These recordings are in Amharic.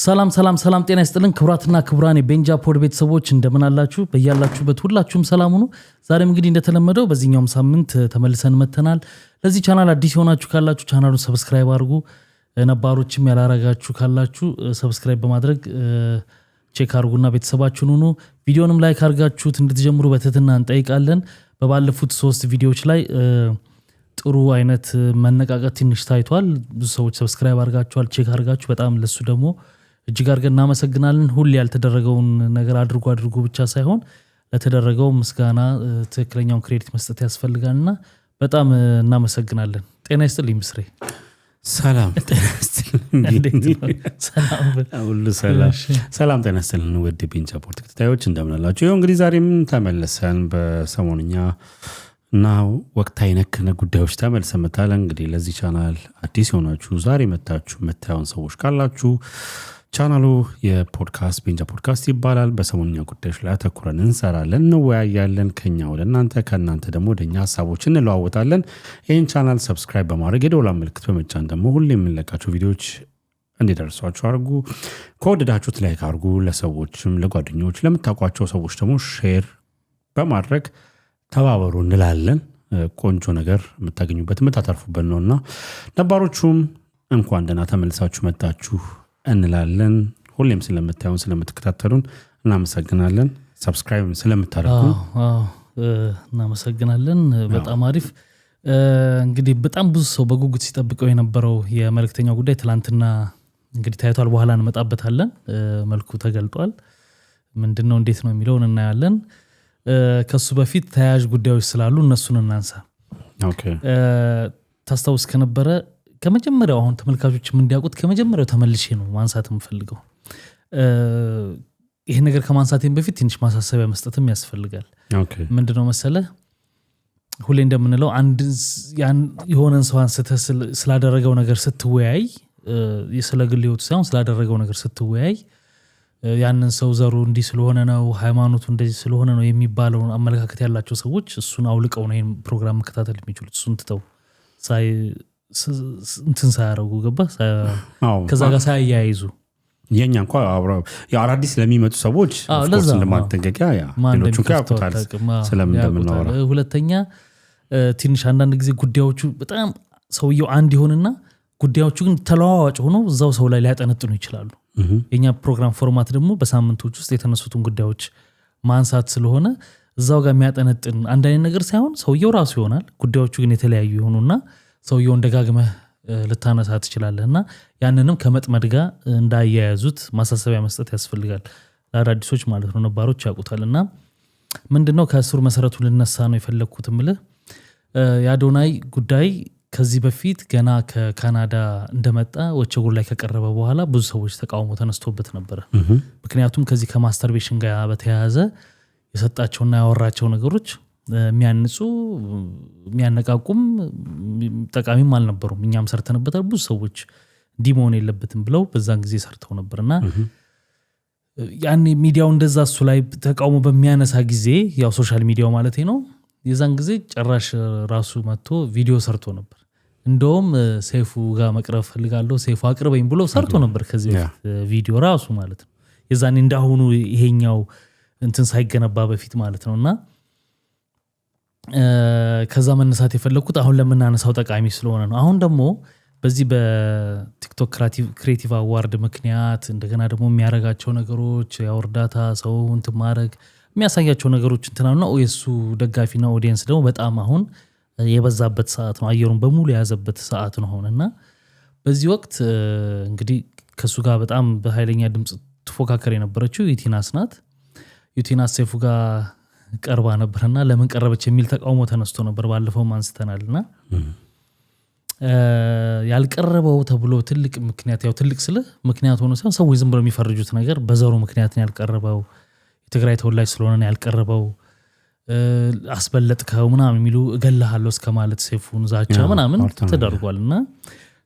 ሰላም ጤና ይስጥልን ክብራትና ክብራን የቤንጃ ፖድ ቤተሰቦች እንደምን አላችሁ? በእያላችሁበት ሁላችሁም ሰላም ሁኑ። ዛሬም እንግዲህ እንደተለመደው በዚህኛውም ሳምንት ተመልሰን መተናል። ለዚህ ቻናል አዲስ የሆናችሁ ካላችሁ ቻናሉን ሰብስክራይብ አድርጉ። ነባሮችም ያላረጋችሁ ካላችሁ ሰብስክራይብ በማድረግ ቼክ አድርጉና ቤተሰባችሁን ሁኑ። ቪዲዮንም ላይክ አድርጋችሁት እንድትጀምሩ በትህትና እንጠይቃለን። በባለፉት 3 ቪዲዮዎች ላይ ጥሩ አይነት መነቃቀት ትንሽ ታይቷል። ብዙ ሰዎች ሰብስክራይብ አድርጋችኋል፣ ቼክ አድርጋችሁ በጣም ለሱ ደግሞ እጅግ አድርገን እናመሰግናለን። ሁሌ ያልተደረገውን ነገር አድርጉ ብቻ ሳይሆን ለተደረገው ምስጋና ትክክለኛውን ክሬዲት መስጠት ያስፈልጋልና በጣም እናመሰግናለን። ጤና ይስጥልኝ ምስሬ። ሰላም ጤና ይስጥልኝ። ሰላም ጤና ይስጥልኝ ወደ ቤንጃ ፖድ ተከታታዮች እንደምን አላችሁ? ይኸው እንግዲህ ዛሬም ተመለሰን በሰሞንኛ እና ወቅታዊ ነክ ጉዳዮች ተመልሰን መጣለን። እንግዲህ ለዚህ ቻናል አዲስ ሆናችሁ ዛሬ መታየውን ሰዎች ካላችሁ ቻናሉ የፖድካስት ቤንጃ ፖድካስት ይባላል። በሰሞንኛ ጉዳዮች ላይ አተኩረን እንሰራለን፣ እንወያያለን። ከኛ ወደ እናንተ ከእናንተ ደግሞ ወደኛ ሀሳቦችን እንለዋወጣለን። ይህን ቻናል ሰብስክራይብ በማድረግ የደወል ምልክት በመጫን ደግሞ ሁሌ የምንለቃቸው ቪዲዮዎች እንዲደርሷችሁ አድርጉ። ከወደዳችሁት ላይክ አድርጉ። ለሰዎችም ለጓደኞች ለምታውቋቸው ሰዎች ደግሞ ሼር በማድረግ ተባበሩ እንላለን። ቆንጆ ነገር የምታገኙበት የምታተርፉበት ነውና ነባሮቹም እንኳን ደህና ተመልሳችሁ መጣችሁ እንላለን። ሁሌም ስለምታዩን ስለምትከታተሉን እናመሰግናለን። ሰብስክራይብ ስለምታደርጉ እናመሰግናለን። በጣም አሪፍ። እንግዲህ በጣም ብዙ ሰው በጉጉት ሲጠብቀው የነበረው የመልእክተኛው ጉዳይ ትላንትና እንግዲህ ታይቷል። በኋላ እንመጣበታለን። መልኩ ተገልጧል። ምንድነው እንዴት ነው የሚለውን እናያለን። ከሱ በፊት ተያያዥ ጉዳዮች ስላሉ እነሱን እናንሳ። ታስታውስ ከነበረ ከመጀመሪያው አሁን ተመልካቾችም እንዲያውቁት ከመጀመሪያው ተመልሼ ነው ማንሳት የምፈልገው። ይሄ ነገር ከማንሳቴም በፊት ትንሽ ማሳሰቢያ መስጠትም ያስፈልጋል። ምንድነው መሰለህ፣ ሁሌ እንደምንለው አንድ የሆነን ሰው አንስተህ ስላደረገው ነገር ስትወያይ፣ ስለ ግል ህይወቱ ሳይሆን ስላደረገው ነገር ስትወያይ ያንን ሰው ዘሩ እንዲህ ስለሆነ ነው፣ ሃይማኖቱ እንደዚህ ስለሆነ ነው የሚባለውን አመለካከት ያላቸው ሰዎች እሱን አውልቀው ነው ይሄን ፕሮግራም መከታተል የሚችሉት። እሱን ትተው እንትን ሳያረጉ ገባ ከዛ ጋር ሳያያይዙ የኛ እንኳን አዳዲስ ለሚመጡ ሰዎች ኦፍኮርስ ለማጠንቀቂያ ሌሎቹን ያውቁታል ስለምንደምናወራ። ሁለተኛ ትንሽ አንዳንድ ጊዜ ጉዳዮቹ በጣም ሰውየው አንድ ይሆንና ጉዳዮቹ ግን ተለዋዋጭ ሆነው እዛው ሰው ላይ ሊያጠነጥኑ ይችላሉ። የኛ ፕሮግራም ፎርማት ደግሞ በሳምንቶች ውስጥ የተነሱትን ጉዳዮች ማንሳት ስለሆነ እዛው ጋር የሚያጠነጥን አንድ አይነት ነገር ሳይሆን ሰውየው ራሱ ይሆናል። ጉዳዮቹ ግን የተለያዩ ይሆኑና ሰውየውን ደጋግመህ ልታነሳ ትችላለህና ያንንም ከመጥመድ ጋር እንዳያያዙት ማሳሰቢያ መስጠት ያስፈልጋል። ለአዳዲሶች ማለት ነው፣ ነባሮች ያውቁታልና ምንድነው ከስሩ መሰረቱ ልነሳ ነው የፈለግኩት ምልህ። የአዶናይ ጉዳይ ከዚህ በፊት ገና ከካናዳ እንደመጣ ወቸጉር ላይ ከቀረበ በኋላ ብዙ ሰዎች ተቃውሞ ተነስቶበት ነበር። ምክንያቱም ከዚህ ከማስተርቤሽን ጋር በተያያዘ የሰጣቸውና ያወራቸው ነገሮች የሚያንጹ የሚያነቃቁም ጠቃሚም አልነበሩም። እኛም ሰርተንበታል። ብዙ ሰዎች እንዲህ መሆን የለበትም ብለው በዛን ጊዜ ሰርተው ነበርና ያኔ ሚዲያው እንደዛ እሱ ላይ ተቃውሞ በሚያነሳ ጊዜ ያው ሶሻል ሚዲያው ማለት ነው የዛን ጊዜ ጨራሽ ራሱ መጥቶ ቪዲዮ ሰርቶ ነበር። እንደውም ሰይፉ ጋር መቅረብ ፈልጋለሁ ሰይፉ አቅርበኝ ብሎ ሰርቶ ነበር ከዚህ ቪዲዮ ራሱ ማለት ነው። የዛኔ እንዳሁኑ ይሄኛው እንትን ሳይገነባ በፊት ማለት ነውና ከዛ መነሳት የፈለኩት አሁን ለምናነሳው ጠቃሚ ስለሆነ ነው። አሁን ደግሞ በዚህ በቲክቶክ ክሬቲቭ አዋርድ ምክንያት እንደገና ደግሞ የሚያረጋቸው ነገሮች ያው እርዳታ ሰው እንትን ማድረግ የሚያሳያቸው ነገሮች እንትናውና የሱ ደጋፊና ኦዲየንስ ደግሞ በጣም አሁን የበዛበት ሰዓት ነው። አየሩን በሙሉ የያዘበት ሰዓት ነው አሁንና በዚህ ወቅት እንግዲህ ከሱ ጋር በጣም በኃይለኛ ድምጽ ተፎካከረ የነበረችው ዩቲናስ ናት። ዩቲናስ ሰይፉ ጋር ቀርባ ነበርና ለምን ቀረበች የሚል ተቃውሞ ተነስቶ ነበር። ባለፈው ማንስተናልና ያልቀረበው ተብሎ ትልቅ ምክንያት ያው ትልቅ ስለ ምክንያት ሆኖ ሳይሆን ሰዎች ዝም ብለው የሚፈርጁት ነገር በዘሩ ምክንያት ነው ያልቀረበው፣ የትግራይ ተወላጅ ስለሆነ ነው ያልቀረበው፣ አስበለጥከው ምናምን የሚሉ እገልሃለሁ እስከማለት ሰይፉን ዛቻ ምናምን ተደርጓልና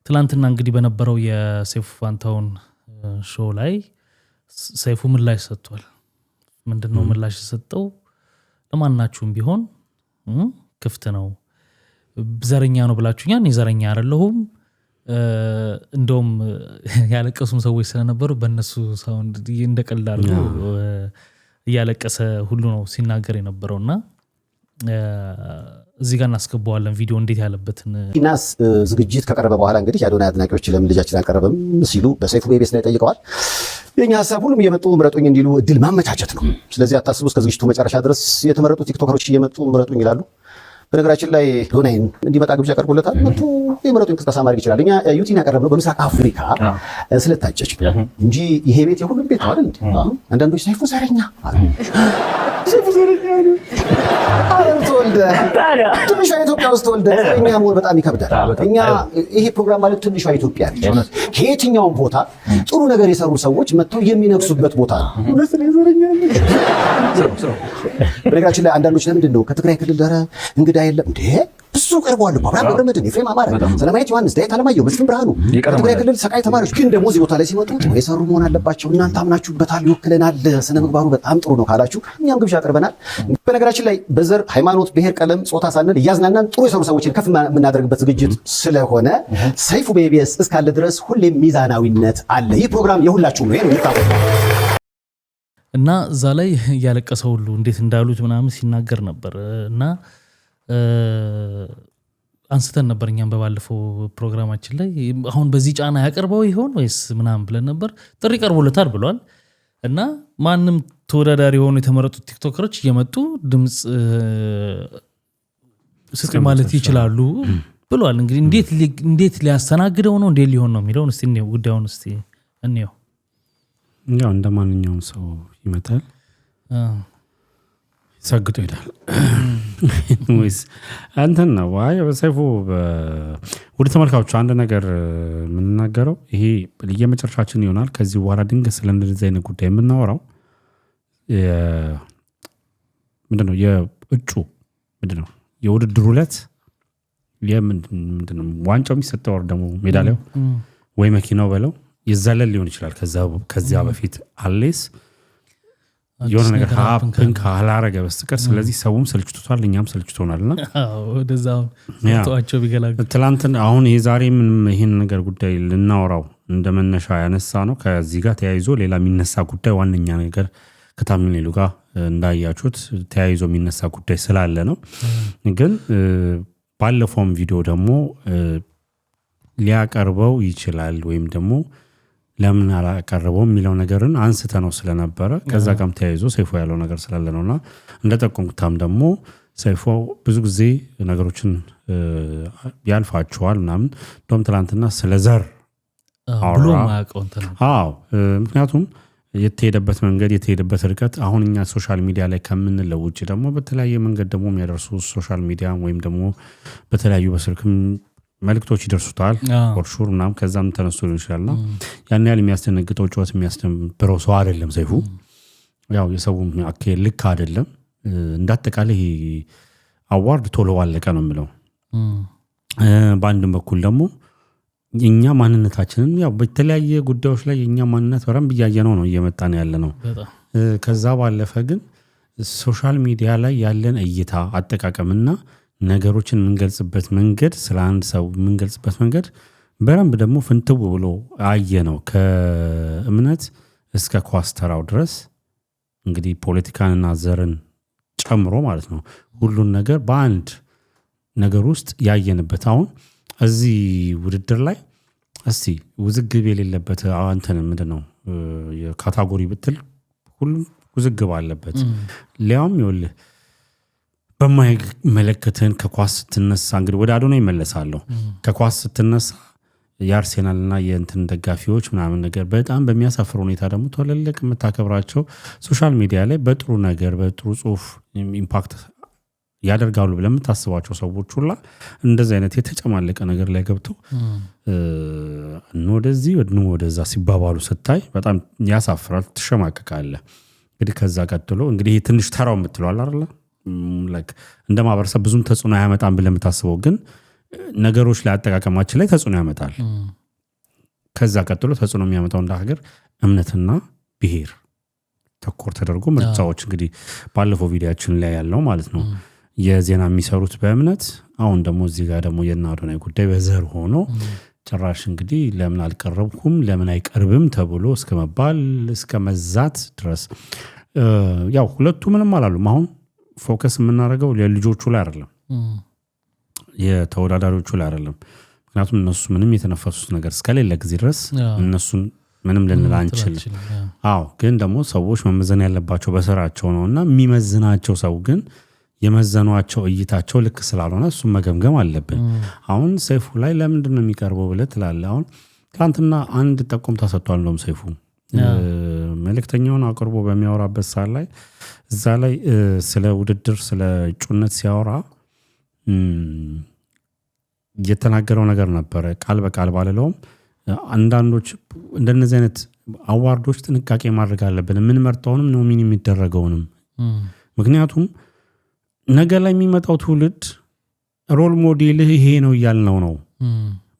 ትላንትና እንግዲህ በነበረው የሰይፉ ፋንታውን ሾው ላይ ሰይፉ ምላሽ ሰጥቷል። ምንድነው ምላሽ ሰጠው? ለማናችሁም ቢሆን ክፍት ነው። ዘረኛ ነው ብላችሁኛል፣ እኔ ዘረኛ አይደለሁም፣ እንደውም ያለቀሱም ሰዎች ስለነበሩ በእነሱ ሳውንድ እንደቀልድ አድርጎ እያለቀሰ ሁሉ ነው ሲናገር የነበረውና እዚህ ጋር እናስገባዋለን ቪዲዮ እንዴት ያለበትን ኢናስ ዝግጅት ከቀረበ በኋላ እንግዲህ የአዶናይ አድናቂዎች ለምን ልጃችን አልቀረበም ሲሉ በሰይፉ ቤቤስ ላይ ጠይቀዋል። የኛ ሀሳብ ሁሉም እየመጡ ምረጡኝ እንዲሉ እድል ማመቻቸት ነው። ስለዚህ አታስቡ፣ እስከ ዝግጅቱ መጨረሻ ድረስ የተመረጡ ቲክቶከሮች እየመጡ ምረጡኝ ይላሉ። በነገራችን ላይ ዶናይን እንዲመጣ ግብዣ ቀርቦለታል። መጥቶ የምረጡኝ እንቅስቃሴ ማድረግ ይችላል። እኛ ዩቲን ያቀረብነው በምስራቅ አፍሪካ ስለታጨች እንጂ ይሄ ቤት የሁሉም ቤት ነው አይደል? አንዳንዶች ሰይፉ ዘረኛ ትንሿ ኢትዮጵያ ውስጥ ተወልደ እኛ መሆን በጣም ይከብዳል። እኛ ይሄ ፕሮግራም ማለት ትንሿ ኢትዮጵያ ነች። ከየትኛውም ቦታ ጥሩ ነገር የሰሩ ሰዎች መጥተው የሚነግሱበት ቦታ ነው። በነገራችን ላይ አንዳንዶች ለምንድን ነው ከትግራይ ክልል ደረ እንግዳ የለም እንዴ? ብዙ ቀርበዋል እኮ አብርሃም ገብረመድህን፣ ኤፍሬም አማረ፣ ሰለማየት ዮሐንስ፣ ዳዊት አለማየሁ፣ መስፍን ብርሃኑ ከትግራይ ክልል ሰቃይ ተማሪዎች ግን ደግሞ እዚህ ቦታ ላይ ሲመጡ ጥሩ የሰሩ መሆን አለባቸው። እናንተ አምናችሁበታል፣ ይወክለናል፣ ስነ ምግባሩ በጣም ጥሩ ነው ካላችሁ እኛም ግብዣ አቅርበናል። በነገራችን ላይ በዘር ሃይማኖት፣ ብሔር፣ ቀለም፣ ጾታ ሳንል እያዝናናን ጥሩ የሰሩ ሰዎችን ከፍ የምናደርግበት ዝግጅት ስለሆነ ሰይፉ በኢቢኤስ እስካለ ድረስ ሁሌም ሚዛናዊነት አለ። ይህ ፕሮግራም የሁላችሁም ነው የሚታወቅ እና እዛ ላይ እያለቀሰ ሁሉ እንዴት እንዳሉት ምናምን ሲናገር ነበር እና አንስተን ነበር እኛም በባለፈው ፕሮግራማችን ላይ አሁን በዚህ ጫና ያቀርበው ይሆን ወይስ ምናምን ብለን ነበር። ጥሪ ቀርቦለታል ብሏል እና ማንም ተወዳዳሪ የሆኑ የተመረጡት ቲክቶከሮች እየመጡ ድምፅ ስጥ ማለት ይችላሉ ብሏል። እንግዲህ እንዴት ሊያስተናግደው ነው እንዴት ሊሆን ነው የሚለውን እስቲ እንየው፣ ጉዳዩን እስቲ እንየው። ያው እንደ ማንኛውም ሰው ይመጣል ሰግጦ ይሄዳል ወይስ አንተን ነው? አይ በሰይፉ ወደ ተመልካቾች አንድ ነገር የምንናገረው ይሄ የመጨረሻችን ይሆናል። ከዚህ በኋላ ድንገት ስለ እንደዚህ አይነት ጉዳይ የምናወራው ምንድነው የእጩ ምንድነው የውድድሩ ዕለት ምንድነው ዋንጫው የሚሰጠው ወር ደግሞ ሜዳሊያው ወይ መኪናው በለው ይዘለል ሊሆን ይችላል። ከዚያ በፊት አሌስ የሆነ ነገር ሀፕን ካላረገ በስተቀር ስለዚህ ሰውም ሰልችቶታል፣ እኛም ሰልችቶናልና ወደዛው ተዋቸው ቢገላግል ትላንትን አሁን የዛሬ ምን ይሄን ነገር ጉዳይ ልናወራው እንደመነሻ ያነሳ ነው። ከዚህ ጋር ተያይዞ ሌላ የሚነሳ ጉዳይ ዋነኛ ነገር ከታምኔሉ ጋር እንዳያችሁት ተያይዞ የሚነሳ ጉዳይ ስላለ ነው። ግን ባለፈውም ቪዲዮ ደግሞ ሊያቀርበው ይችላል ወይም ደግሞ ለምን አላቀረበው የሚለው ነገርን አንስተ ነው ስለነበረ ከዛ ጋርም ተያይዞ ሰይፉ ያለው ነገር ስላለ ነውና እንደጠቆምኩታም ደግሞ ሰይፉ ብዙ ጊዜ ነገሮችን ያልፋቸዋል ምናምን እንደውም ትላንትና ስለ ዘር ብሎ ማያውቀው እንትን ነው። ምክንያቱም የተሄደበት መንገድ የተሄደበት ርቀት አሁን እኛ ሶሻል ሚዲያ ላይ ከምንለው ውጭ ደግሞ በተለያየ መንገድ ደግሞ የሚያደርሱ ሶሻል ሚዲያ ወይም ደግሞ በተለያዩ በስልክም መልክቶች ይደርሱታል ፎርሹር ምናምን ከዛም ተነስቶ ሊሆን ይችላልና ያን ያህል የሚያስደነግጠው ጩኸት የሚያስደንብረው ሰው አይደለም ሰይፉ። ያው የሰውም አካሄድ ልክ አይደለም። እንዳጠቃላይ አዋርድ ቶሎ አለቀ ነው የምለው። በአንድም በኩል ደግሞ የኛ ማንነታችንን ያው በተለያየ ጉዳዮች ላይ የኛ ማንነት በረም ብያየነው ነው እየመጣን ያለ ነው። ከዛ ባለፈ ግን ሶሻል ሚዲያ ላይ ያለን እይታ አጠቃቀምና ነገሮችን የምንገልጽበት መንገድ ስለ አንድ ሰው የምንገልጽበት መንገድ በረንብ ደግሞ ፍንትው ብሎ አየ ነው። ከእምነት እስከ ኳስተራው ድረስ እንግዲህ ፖለቲካንና ዘርን ጨምሮ ማለት ነው ሁሉን ነገር በአንድ ነገር ውስጥ ያየንበት። አሁን እዚህ ውድድር ላይ እስቲ ውዝግብ የሌለበት አንተን ምንድነው የካታጎሪ ብትል ሁሉም ውዝግብ አለበት። ሊያውም ይኸውልህ በማይመለከትን ከኳስ ስትነሳ እንግዲህ ወደ አዶናይ ይመለሳለሁ። ከኳስ ስትነሳ የአርሴናልና የእንትን ደጋፊዎች ምናምን ነገር በጣም በሚያሳፍር ሁኔታ ደግሞ ተለልቅ የምታከብራቸው ሶሻል ሚዲያ ላይ በጥሩ ነገር በጥሩ ጽሁፍ ኢምፓክት ያደርጋሉ ብለን የምታስባቸው ሰዎች ሁላ እንደዚህ አይነት የተጨማለቀ ነገር ላይ ገብተው ወደዚህ ወደዛ ሲባባሉ ስታይ በጣም ያሳፍራል፣ ትሸማቀቃለህ። እንግዲህ ከዛ ቀጥሎ እንግዲህ ትንሽ ተራው የምትለዋል አይደለ እንደ ማህበረሰብ ብዙም ተጽዕኖ ያመጣን ብለን የምታስበው ግን ነገሮች ላይ አጠቃቀማችን ላይ ተጽዕኖ ያመጣል። ከዛ ቀጥሎ ተጽዕኖ የሚያመጣው እንደ ሀገር እምነትና ብሔር ተኮር ተደርጎ ምርጫዎች እንግዲህ ባለፈው ቪዲዮአችን ላይ ያለው ማለት ነው የዜና የሚሰሩት በእምነት አሁን ደግሞ እዚህ ጋር ደግሞ የአዶናይ ጉዳይ በዘር ሆኖ ጭራሽ እንግዲህ ለምን አልቀረብኩም ለምን አይቀርብም ተብሎ እስከ መባል እስከ መዛት ድረስ ያው ሁለቱ ምንም አላሉም። አሁን ፎከስ የምናደርገው ለልጆቹ ላይ አይደለም የተወዳዳሪዎቹ ላይ አይደለም። ምክንያቱም እነሱ ምንም የተነፈሱት ነገር እስከሌለ ጊዜ ድረስ እነሱን ምንም ልንል አንችልም። አዎ ግን ደግሞ ሰዎች መመዘን ያለባቸው በስራቸው ነውና የሚመዝናቸው ሰው ግን የመዘኗቸው እይታቸው ልክ ስላልሆነ እሱን መገምገም አለብን። አሁን ሰይፉ ላይ ለምንድን ነው የሚቀርበው ብለህ ትላለህ። አሁን ትናንትና አንድ ጠቆም ተሰጥቷል። እንደውም ሰይፉ መልእክተኛውን አቅርቦ በሚያወራበት ሰዓት ላይ እዛ ላይ ስለ ውድድር ስለ እጩነት ሲያወራ የተናገረው ነገር ነበረ። ቃል በቃል ባለለውም አንዳንዶች እንደነዚህ አይነት አዋርዶች ጥንቃቄ ማድረግ አለብን የምንመርጠውንም ኖሚኒ የሚደረገውንም። ምክንያቱም ነገ ላይ የሚመጣው ትውልድ ሮል ሞዴል ይሄ ነው እያልነው ነው።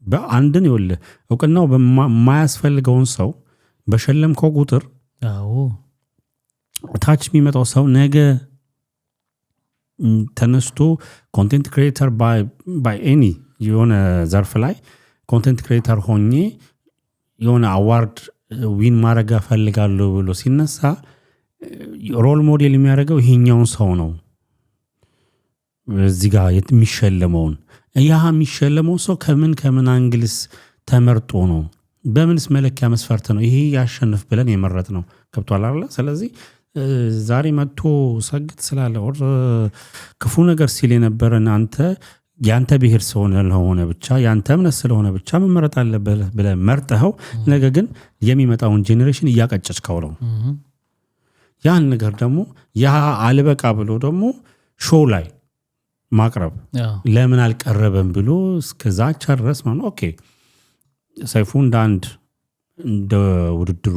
በአንድን ይኸውልህ እውቅናው የማያስፈልገውን ሰው በሸለምከው ቁጥር ታች የሚመጣው ሰው ነገ ተነስቶ ኮንቴንት ክሪኤተር ባይ ኤኒ የሆነ ዘርፍ ላይ ኮንቴንት ክሪኤተር ሆኜ የሆነ አዋርድ ዊን ማድረግ እፈልጋለሁ ብሎ ሲነሳ ሮል ሞዴል የሚያደርገው ይሄኛውን ሰው ነው። እዚህ ጋር የሚሸለመውን የሚሸለመው ሰው ከምን አንግልስ ተመርጦ ነው? በምንስ መለኪያ መስፈርት ነው ይሄ ያሸንፍ ብለን የመረጥ ነው? ገብቷል አይደል? ስለዚህ ዛሬ መጥቶ ሰግጥ ስላለ ክፉ ነገር ሲል የነበረን አንተ ያንተ ብሔር ስለሆነ ብቻ ያንተ እምነት ስለሆነ ብቻ መመረጥ አለበት ብለህ መርጠኸው ነገ ግን የሚመጣውን ጄኔሬሽን እያቀጨጭከው ነው። ያን ነገር ደግሞ ያ አልበቃ ብሎ ደግሞ ሾው ላይ ማቅረብ ለምን አልቀረበም ብሎ እስከዛ ቸረስ ማለት ኦኬ። ሰይፉ እንደ ውድድሩ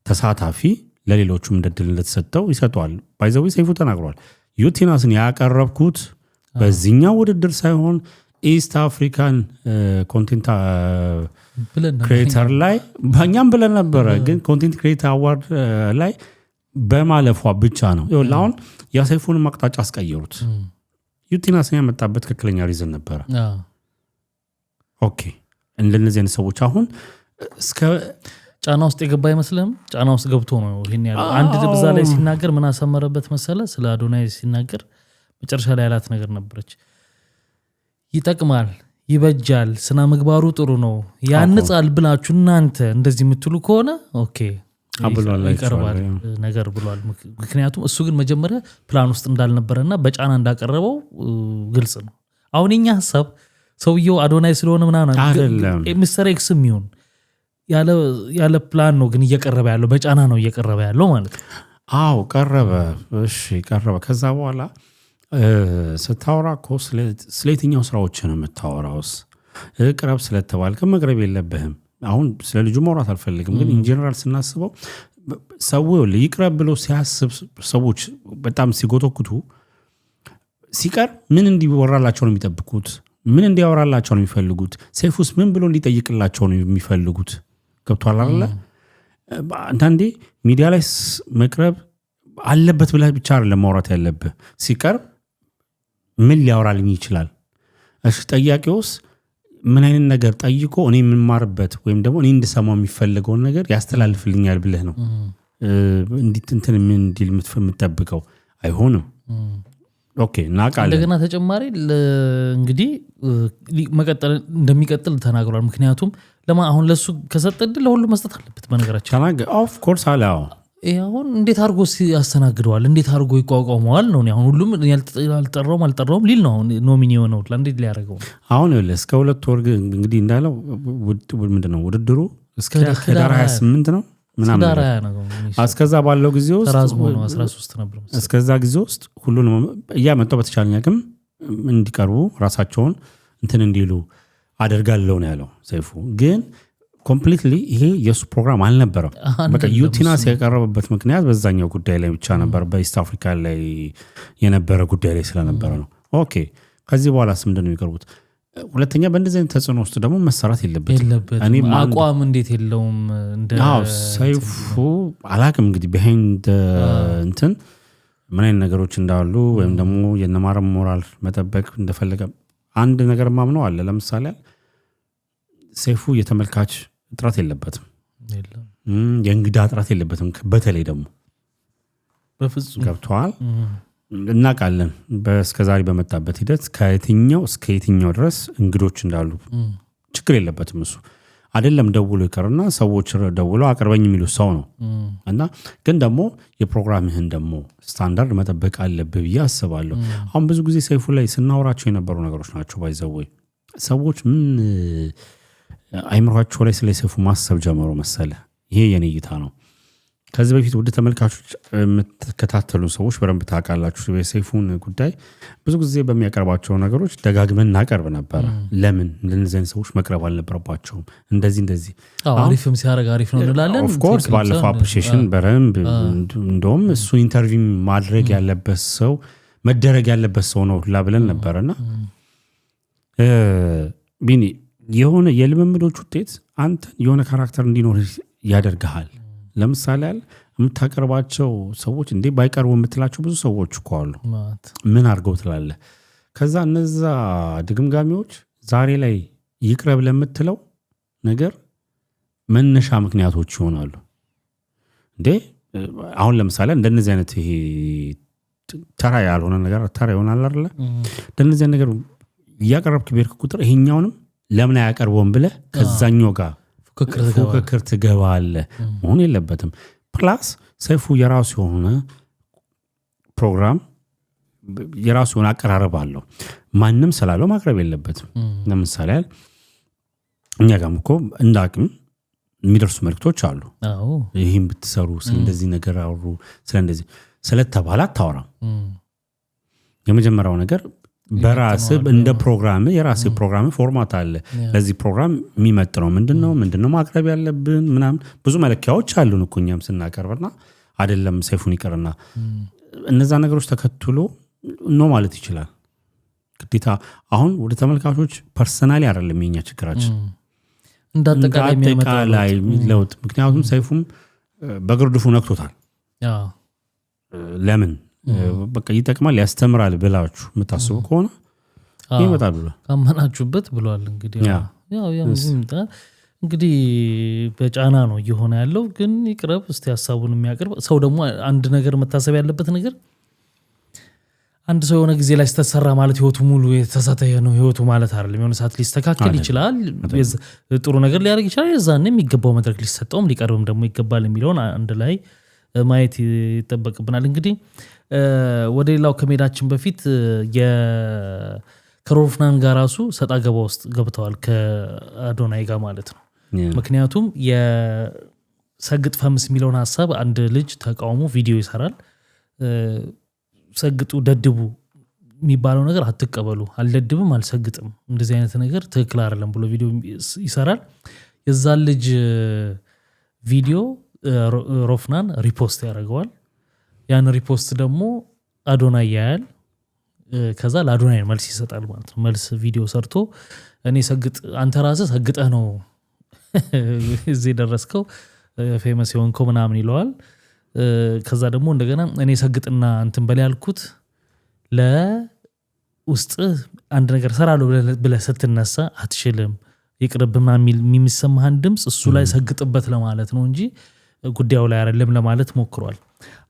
ተሳታፊ ለሌሎቹም እንደድል እንደተሰጠው ይሰጠዋል። ባይዘው ሰይፉ ተናግሯል። ዩቲናስን ያቀረብኩት በዚህኛው ውድድር ሳይሆን ኢስት አፍሪካን ኮንቴንት ክሬተር ላይ በእኛም ብለን ነበረ፣ ግን ኮንቴንት ክሬተር አዋርድ ላይ በማለፏ ብቻ ነው። አሁን የሰይፉን አቅጣጫ አስቀየሩት። ዩቲናስን ያመጣበት ትክክለኛ ሪዝን ነበረ። ኦኬ እንደነዚህ አይነት ሰዎች አሁን እስከ ጫና ውስጥ የገባ አይመስልም? ጫና ውስጥ ገብቶ ነው ይሄን ያለው። አንድ ድብዛ ላይ ሲናገር ምን አሰመረበት መሰለ? ስለ አዶናይ ሲናገር መጨረሻ ላይ ያላት ነገር ነበረች። ይጠቅማል፣ ይበጃል፣ ስነ ምግባሩ ጥሩ ነው፣ ያንጻል ብላችሁ እናንተ እንደዚህ የምትሉ ከሆነ ኦኬ ይቀርባል ነገር ብሏል። ምክንያቱም እሱ ግን መጀመሪያ ፕላን ውስጥ እንዳልነበረና በጫና እንዳቀረበው ግልጽ ነው። አሁን የኛ ሐሳብ ሰውየው አዶናይ ስለሆነ ምናምን ሚስተር ኤክስም ይሁን ያለ ፕላን ነው ግን እየቀረበ ያለው በጫና ነው እየቀረበ ያለው ማለት ነው። አዎ ቀረበ። እሺ ቀረበ። ከዛ በኋላ ስታወራ እኮ ስለየትኛው ስራዎች ነው የምታወራውስ? ቅረብ ስለተባልክ መቅረብ የለብህም። አሁን ስለ ልጁ ማውራት አልፈልግም፣ ግን ኢንጀነራል ስናስበው ሰው ይቅረብ ብሎ ሲያስብ ሰዎች በጣም ሲጎተኩቱ ሲቀር ምን እንዲወራላቸው ነው የሚጠብቁት? ምን እንዲያወራላቸው ነው የሚፈልጉት? ሰይፉስ ምን ብሎ እንዲጠይቅላቸው ነው የሚፈልጉት? ገብቷል አይደለ? አንዳንዴ ሚዲያ ላይ መቅረብ አለበት ብለህ ብቻ አይደለም ማውራት ያለብህ። ሲቀርብ ምን ሊያወራልኝ ይችላል? እሺ ጠያቂውስ ምን አይነት ነገር ጠይቆ እኔ የምማርበት ወይም ደግሞ እኔ እንድሰማው የሚፈልገውን ነገር ያስተላልፍልኛል ብለህ ነው እንትን ምን እንዲል የምትጠብቀው? አይሆንም። ኦኬ እናቃለን። እንደገና ተጨማሪ እንግዲህ መቀጠል እንደሚቀጥል ተናግሯል። ምክንያቱም አሁን ለሱ ከሰጠድ ለሁሉ መስጠት አለበት። በነገራችን ተናገ ኦፍ ኮርስ አላው አሁን እንዴት አድርጎ ያስተናግደዋል? እንዴት አድርጎ ይቋቋመዋል ነው? አሁን ሁሉም አልጠራውም ሊል ነው ኖሚኒ የሆነው እንዴት ሊያደርገው? አሁን እስከ 2 ወር እንግዲህ እንዳለው ምንድነው ውድድሩ እስከ ዳር 28 ነው ምናምን እስከዛ ባለው ጊዜ ውስጥ ተራዝሞ ነው 13 ነበር። እስከዛ ጊዜ ውስጥ ሁሉንም እያመጣው በተቻለኝ አቅም እንዲቀርቡ ራሳቸውን እንትን እንዲሉ አደርጋለሁ ነው ያለው ሰይፉ። ግን ኮምፕሊትሊ ይሄ የሱ ፕሮግራም አልነበረም። በቃ ዩቲናስ ያቀረበበት ምክንያት በዛኛው ጉዳይ ላይ ብቻ ነበር፣ በኢስት አፍሪካ ላይ የነበረ ጉዳይ ላይ ስለነበረ ነው። ኦኬ ከዚህ በኋላ ምንድነው የሚቀርቡት? ሁለተኛ በእንደዚህ አይነት ተጽዕኖ ውስጥ ደግሞ መሰራት የለበትም። አቋም እንዴት የለውም ሰይፉ አላቅም እንግዲህ ቢሃይንድ እንትን ምን አይነት ነገሮች እንዳሉ ወይም ደግሞ የነማረም ሞራል መጠበቅ እንደፈለገ አንድ ነገር ማምነው አለ። ለምሳሌ ሰይፉ የተመልካች እጥረት የለበትም የለም የእንግዳ እጥረት የለበትም በተለይ ደግሞ በፍጹም ገብቷል እናውቃለን በስከዛሬ በመጣበት ሂደት ከየትኛው እስከ የትኛው ድረስ እንግዶች እንዳሉ ችግር የለበትም እሱ አይደለም ደውሎ ይቀርና ሰዎች ደውሎ አቅርበኝ የሚሉ ሰው ነው እና ግን ደግሞ የፕሮግራምህን ደግሞ ስታንዳርድ መጠበቅ አለብህ ብዬ አስባለሁ አሁን ብዙ ጊዜ ሰይፉ ላይ ስናወራቸው የነበሩ ነገሮች ናቸው ባይዘወይ ሰዎች ምን አይምሯቸው ላይ ስለ ሰይፉ ማሰብ ጀመሩ መሰለ ይሄ የኔ እይታ ነው ከዚህ በፊት ወደ ተመልካቾች የምትከታተሉ ሰዎች በደንብ ታውቃላችሁ የሰይፉን ጉዳይ ብዙ ጊዜ በሚያቀርባቸው ነገሮች ደጋግመን እናቀርብ ነበር ለምን ለነዚህ ሰዎች መቅረብ አልነበረባቸውም እንደዚህ አሪፍም ሲያደርግ አሪፍ ነው እንላለን ኦፍ ኮርስ ባለፈው አፕሪሺዬሽን በረምብ እንደውም እሱ ኢንተርቪው ማድረግ ያለበት ሰው መደረግ ያለበት ሰው ነው ሁላ ብለን ነበርና ቢኒ የሆነ የልምምዶች ውጤት አንተ የሆነ ካራክተር እንዲኖር ያደርጋል ለምሳሌ የምታቀርባቸው ሰዎች እንዴ ባይቀርቡ የምትላቸው ብዙ ሰዎች እኮ አሉ ምን አድርገው ትላለህ ከዛ እነዛ ድግምጋሚዎች ዛሬ ላይ ይቅረብ ለምትለው ነገር መነሻ ምክንያቶች ይሆናሉ እንዴ አሁን ለምሳሌ እንደነዚህ አይነት ይሄ ተራ ያልሆነ ነገር ተራ ይሆናል አይደል እንደነዚህ ነገር ያቀርብክ ቢርክ ቁጥር ይሄኛውንም ለምን አያቀርበውም ብለህ ከዛኛው ጋር ፉክክር ትገባለህ መሆን የለበትም ፕላስ ሰይፉ የራሱ የሆነ ፕሮግራም የራሱ የሆነ አቀራረብ አለው ማንም ስላለው ማቅረብ የለበትም ለምሳሌ እኛ ጋርም እኮ እንዳቅም የሚደርሱ መልክቶች አሉ ይህም ብትሰሩ ስለዚህ ነገር አውሩ ስለዚህ ስለተባለ አታወራም የመጀመሪያው ነገር በራስህ እንደ ፕሮግራም የራስህ ፕሮግራም ፎርማት አለ ለዚህ ፕሮግራም የሚመጥነው ምንድነው ማቅረብ ያለብን ምናምን ብዙ መለኪያዎች አሉን እኮ እኛም ስናቀርብና አይደለም ሰይፉን ይቀርና እነዛ ነገሮች ተከትሎ ነው ማለት ይችላል ግዴታ አሁን ወደ ተመልካቾች ፐርሰናሊ አይደለም የኛ ችግራችን እንዳጠቃላይ የሚለውጥ ምክንያቱም ሰይፉም በግርድፉ ነክቶታል ለምን በቃ ይጠቅማል ያስተምራል ብላችሁ የምታስቡ ከሆነ ይመጣል ብሎ ካመናችሁበት ብሏል እንግዲህ እንግዲህ በጫና ነው እየሆነ ያለው ግን ይቅረብ እስቲ ሐሳቡን የሚያቀርብ ሰው ደግሞ አንድ ነገር መታሰብ ያለበት ነገር አንድ ሰው የሆነ ጊዜ ላይ ተሰራ ማለት ህይወቱ ሙሉ የተሳተየ ነው ህይወቱ ማለት አይደለም የሆነ ሰዓት ሊስተካከል ይችላል ጥሩ ነገር ሊያደርግ ይችላል የዛኔ የሚገባው መድረክ ሊሰጠውም ሊቀርብም ደግሞ ይገባል የሚለውን አንድ ላይ ማየት ይጠበቅብናል እንግዲህ ወደ ሌላው ከመሄዳችን በፊት ከሮፍናን ጋር ራሱ ሰጣ ገባ ውስጥ ገብተዋል ከአዶናይ ጋር ማለት ነው ምክንያቱም የሰግጥ ፈምስ የሚለውን ሐሳብ አንድ ልጅ ተቃውሞ ቪዲዮ ይሰራል ሰግጡ ደድቡ የሚባለው ነገር አትቀበሉ አልደድብም አልሰግጥም እንደዚህ አይነት ነገር ትክክል አይደለም ብሎ ቪዲዮ ይሰራል የዛን ልጅ ቪዲዮ ሮፍናን ሪፖስት ያደርገዋል ያን ሪፖስት ደግሞ አዶናይ ያያል ከዛ ለአዶናይ መልስ ይሰጣል ማለት ነው መልስ ቪዲዮ ሰርቶ እኔ ሰግጥ አንተ ራስህ ሰግጠህ ነው እዚህ ደረስከው ፌመስ የሆንከው ምናምን ይለዋል ከዛ ደግሞ እንደገና እኔ ሰግጥና እንትን በላይ ያልኩት ለውስጥ አንድ ነገር ሰራለሁ ብለህ ስትነሳ አትችልም ይቅርብና የሚሰማህን ድምጽ እሱ ላይ ሰግጥበት ለማለት ነው እንጂ ጉዳዩ ላይ አይደለም ለማለት ሞክሯል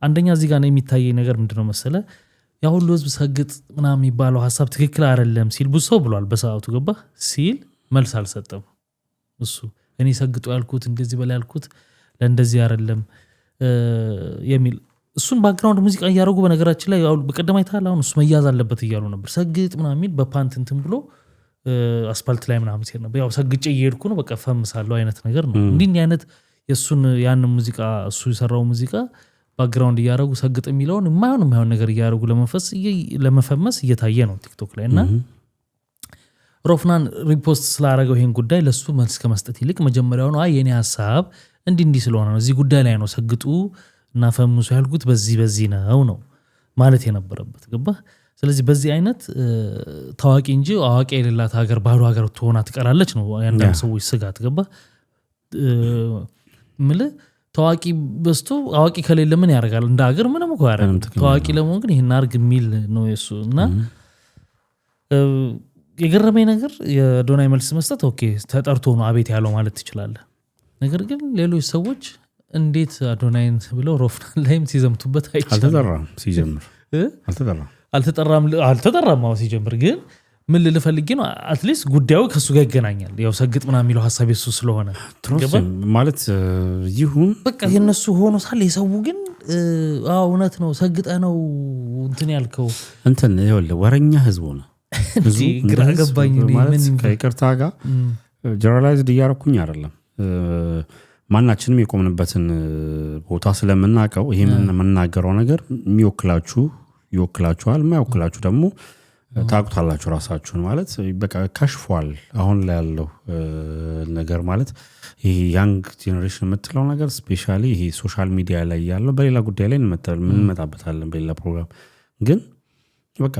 አንደኛ እዚህ ጋር ነው የሚታየኝ ነገር ምንድነው መሰለ ያ ሁሉ ህዝብ ሰግጥ ምናምን የሚባለው ሐሳብ ትክክል አይደለም ሲል ብዙ ሰው ብሏል በሰዓቱ ገባ ሲል መልስ አልሰጠም እሱ እኔ ሰግጡ ያልኩት እንደዚህ በላይ ያልኩት ለእንደዚህ አይደለም የሚል እሱን ባክግራውንድ ሙዚቃ እያደረጉ በነገራችን ላይ በቀደም አይታል አሁን እሱ መያዝ አለበት እያሉ ነበር ሰግጥ ምናምን የሚል በፓንት እንትን ብሎ አስፋልት ላይ ምናምን ሲል ነበር ያው ሰግጬ እየሄድኩ ነው በቃ ፈምሳለሁ አይነት ነገር ነው እንዲህ አይነት የሱን ያን ሙዚቃ እሱ የሰራው ሙዚቃ ባክግራውንድ እያደረጉ ሰግጥ የሚለውን የማይሆን ነገር እያደረጉ ለመፈመስ እየታየ ነው ቲክቶክ ላይ እና ሮፍናን ሪፖስት ስላደረገው ይሄን ጉዳይ ለሱ መልስ ከመስጠት ይልቅ መጀመሪያው ነው የኔ ሐሳብ እንዲህ ስለሆነ ነው እዚህ ጉዳይ ላይ ነው ሰግጡ እና ፈምሱ ያልኩት በዚህ ነው ማለት የነበረበት ገባ ስለዚህ በዚህ አይነት ታዋቂ እንጂ አዋቂ የሌላት ሀገር ባዶ ሀገር ትሆና ትቀራለች ነው ያንዳንድ ሰዎች ስጋት ገባ ታዋቂ በስቶ አዋቂ ከሌለ ምን ያደርጋል እንደ ሀገር ምንም እኮ ያደርጋል ታዋቂ ለመሆን ግን ይሄን አርግ የሚል ነው እሱ እና የገረመኝ ነገር የአዶናይ መልስ መስጠት ኦኬ ተጠርቶ ነው አቤት ያለው ማለት ትችላለህ። ነገር ግን ሌሎች ሰዎች እንዴት አዶናይን ብለው ሮፍናን ላይም ሲዘምቱበት አልተጠራም ሲጀምር አልተጠራም ሲጀምር ግን ምን ልፈልጌ ነው አትሊስት ጉዳዩ ከሱ ጋር ይገናኛል። ያው ሰግጥ ምናምን የሚለው ሐሳብ እሱ ስለሆነ ማለት ይሁን በቃ የነሱ ሆኖ ሳለ የሰው ግን እውነት ነው ሰግጠ ነው እንትን ያልከው እንትን ይኸውልህ ወረኛ ህዝብ ሆነ ብዙ ግራ ገባኝ። ማለት ከይቅርታ ጋር ጀነራላይዝድ እያረኩኝ አይደለም። ማናችንም የቆምንበትን ቦታ ስለምናውቀው ይሄ የምናገረው ነገር ይወክላችኋል፣ የማይወክላችሁ ደግሞ ታውቁታላችሁ ራሳችሁን። ማለት በቃ ከሽፏል አሁን ላይ ያለው ነገር ማለት ይሄ ያንግ ጄኔሬሽን የምትለው ነገር ስፔሻሊ ይሄ ሶሻል ሚዲያ ላይ ያለው በሌላ ጉዳይ ላይ እንመጣበታለን በሌላ ፕሮግራም። ግን በቃ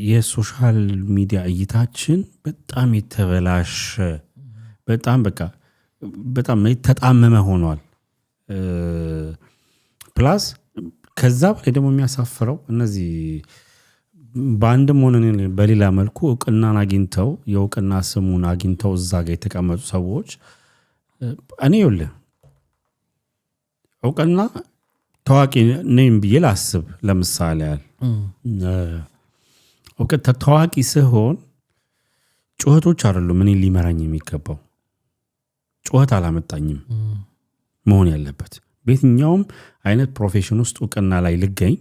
የሶሻል ሚዲያ እይታችን በጣም የተበላሸ በጣም የተጣመመ ሆኗል። ፕላስ ከዛ በላይ ደግሞ የሚያሳፍረው እነዚህ በአንድም ሆነ በሌላ መልኩ እውቅናን አግኝተው የእውቅና ስሙን አግኝተው እዛ ጋር የተቀመጡ ሰዎች እኔ ይኸውልህ እውቅና ታዋቂ ነኝ ብዬ ላስብ። ለምሳሌ ያህል እውቅና ታዋቂ ሲሆን ጩኸቶች አይደሉም እኔ ሊመራኝ የሚገባው። ጩኸት አላመጣኝም መሆን ያለበት። በየትኛውም አይነት ፕሮፌሽን ውስጥ እውቅና ላይ ልገኝ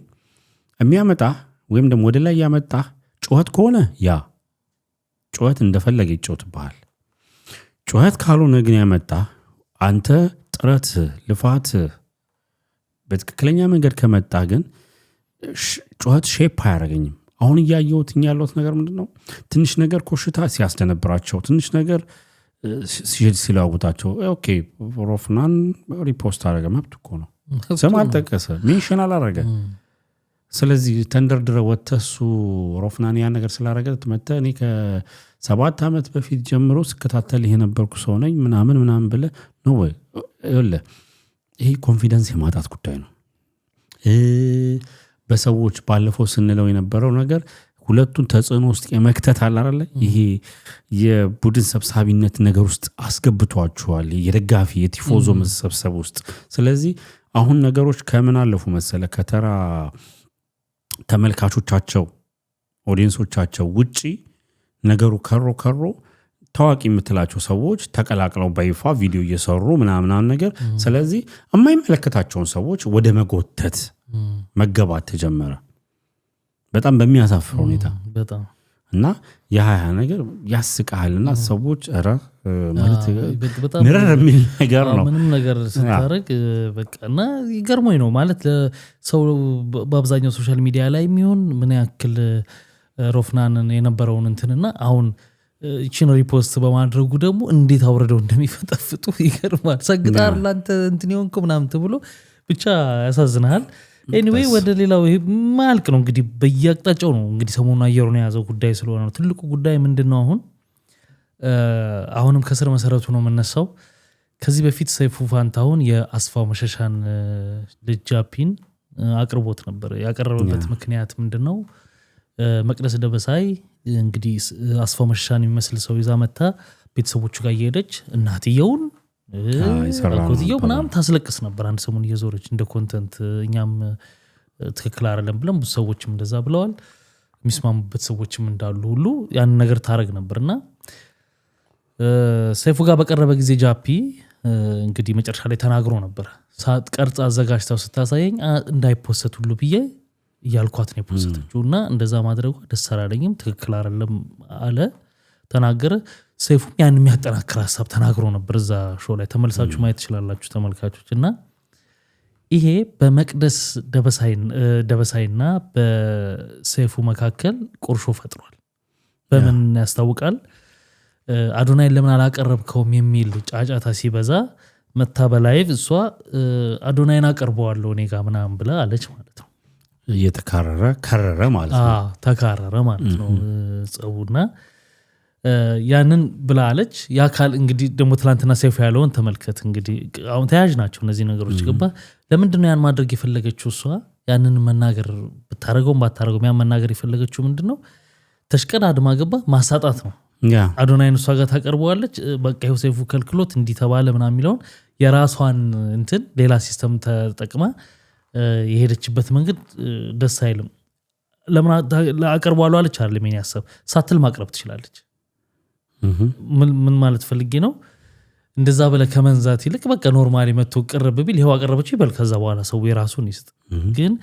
የሚያመጣ ወይም ደግሞ ወደ ላይ ያመጣ ጩኸት ከሆነ ያ ጩኸት እንደፈለገ ይጮትብሃል። ጩኸት ካልሆነ ግን ያመጣ አንተ ጥረት ልፋት በትክክለኛ መንገድ ከመጣ ግን ጩኸት ሼፕ አያደርገኝም። አሁን እያየሁት ያለሁት ነገር ምንድነው? ትንሽ ነገር ኮሽታ ሲያስደነብራቸው፣ ትንሽ ነገር ሲለዋውጣቸው ኦኬ ሮፍናን ሪፖስት አደረገ መብት እኮ ነው። ስም አልጠቀሰ ሜንሽን አላደረገ። ስለዚህ ተንደርድረ ወተሱ ሮፍናን ያ ነገር ስላደረገ ተመተ እኔ ከ7 ዓመት በፊት ጀምሮ ስከታተል የነበርኩ ሰው ነኝ ምናምን ብለ ነው ወይ ይኸውልህ ይሄ ኮንፊደንስ የማጣት ጉዳይ ነው። በሰዎች ባለፈው ስንለው የነበረው ነገር ሁለቱን ተጽዕኖ ውስጥ የመክተት አለ አይደል? ይሄ የቡድን ሰብሳቢነት ነገር ውስጥ አስገብቷቸዋል፣ የደጋፊ የቲፎዞ መሰብሰብ ውስጥ። ስለዚህ አሁን ነገሮች ከምን አለፉ መሰለ ከተራ ተመልካቾቻቸው ኦዲየንሶቻቸው ውጪ ነገሩ ከሮ ታዋቂ የምትላቸው ሰዎች ተቀላቅለው በይፋ ቪዲዮ እየሰሩ ምናምን ነገር። ስለዚህ የማይመለከታቸውን ሰዎች ወደ መጎተት መገባት ተጀመረ በጣም በሚያሳፍር ሁኔታ በጣም እና ያ ነገር ያስቃልና ሰዎች ኧረ ማለት ምርር የሚል ነገር ነው። ምንም ነገር ስታረግ በቃና ይገርሞኝ ነው ማለት ለሰው በአብዛኛው ሶሻል ሚዲያ ላይ የሚሆን ምን ያክል ሮፍናንን የነበረውን እንትንና አሁን እቺን ሪፖስት በማድረጉ ደግሞ እንዴት አውርደው እንደሚፈጠፍጡ ይገርማል። ሰግጣር ላንተ እንትን ይሆንኩ ምናምን ተብሎ ብቻ ያሳዝናል። ኤኒዌይ ወደ ሌላው ማልቅ ነው እንግዲህ በየአቅጣጫው ነው እንግዲህ ሰሞኑን አየሩን የያዘው ጉዳይ ስለሆነ ነው። ትልቁ ጉዳይ ምንድነው? አሁንም ከስር መሰረቱ ነው የምነሳው። ከዚህ በፊት ሰይፉ ፋንታሁን የአስፋው መሸሻን ልጅ ጃፒን አቅርቦት ነበር። ያቀረበበት ምክንያት ምንድነው? መቅደስ ደበሳይ እንግዲህ አስፋው መሸሻን የሚመስል ሰው ይዛ መታ ቤተሰቦቹ ጋር እየሄደች እናትየውን ኮትየው ምናምን ታስለቅስ ነበር አንድ ሰሞን እየዞረች እንደ ኮንተንት። እኛም ትክክል አይደለም ብለን ብዙ ሰዎችም እንደዛ ብለዋል፣ የሚስማሙበት ሰዎችም እንዳሉ ሁሉ ያን ነገር ታረግ ነበርና ሰይፉ ጋር በቀረበ ጊዜ ጃፒ እንግዲህ መጨረሻ ላይ ተናግሮ ነበር። ቀርጻ አዘጋጅታው ስታሳየኝ እንዳይፖሰት ሁሉ ብዬ እያልኳት ነው የፖሰተችው እና እንደዛ ማድረጉ ደስ አላለኝም፣ ትክክል አይደለም አለ ተናገረ። ሰይፉም ያን የሚያጠናክር ሀሳብ ተናግሮ ነበር እዛ ሾው ላይ ተመልሳችሁ ማየት ትችላላችሁ ተመልካቾች። እና ይሄ በመቅደስ ደበሳይና በሰይፉ መካከል ቁርሾ ፈጥሯል። በምን ያስታውቃል? አዶናይን ለምን አላቀረብከውም የሚል ጫጫታ ሲበዛ መታ በላይቭ እሷ አዶናይን አቀርበዋለሁ እኔ ጋር ምናምን ብላ አለች ማለት ነው። ከረረ ማለት ነው። ተካረረ ማለት ነው ጸቡና ያንን ብላ አለች። ያካል እንግዲህ ደግሞ ትላንትና ሰይፉ ያለውን ተመልከት። እንግዲህ አሁን ተያያዥ ናቸው እነዚህ ነገሮች። ገባ ለምንድነው ያን ማድረግ የፈለገችው? እሷ ያንን መናገር ብታረገውም ባታረገውም ያን መናገር የፈለገችው ምንድነው? ተሽቀዳድማ ገባ ማሳጣት ነው አዶናይን እሷ ጋር ታቀርበዋለች በቃ ዮሴፉ ከልክሎት እንዲተባለ ምናምን የሚለውን የራሷን እንትን ሌላ ሲስተም ተጠቅማ የሄደችበት መንገድ ደስ አይልም ለምን አቀርበዋለሁ አለች አይደለም የኔ ሐሳብ ሳትል ማቅረብ ትችላለች ምን ማለት ፈልጌ ነው እንደዛ በለ ከመንዛት ይልቅ በቃ ኖርማሊ መጥቶ ቅርብ ቢል ይሄው አቀረበች ይበል ከዛ በኋላ ሰው የራሱን ይስጥ ግን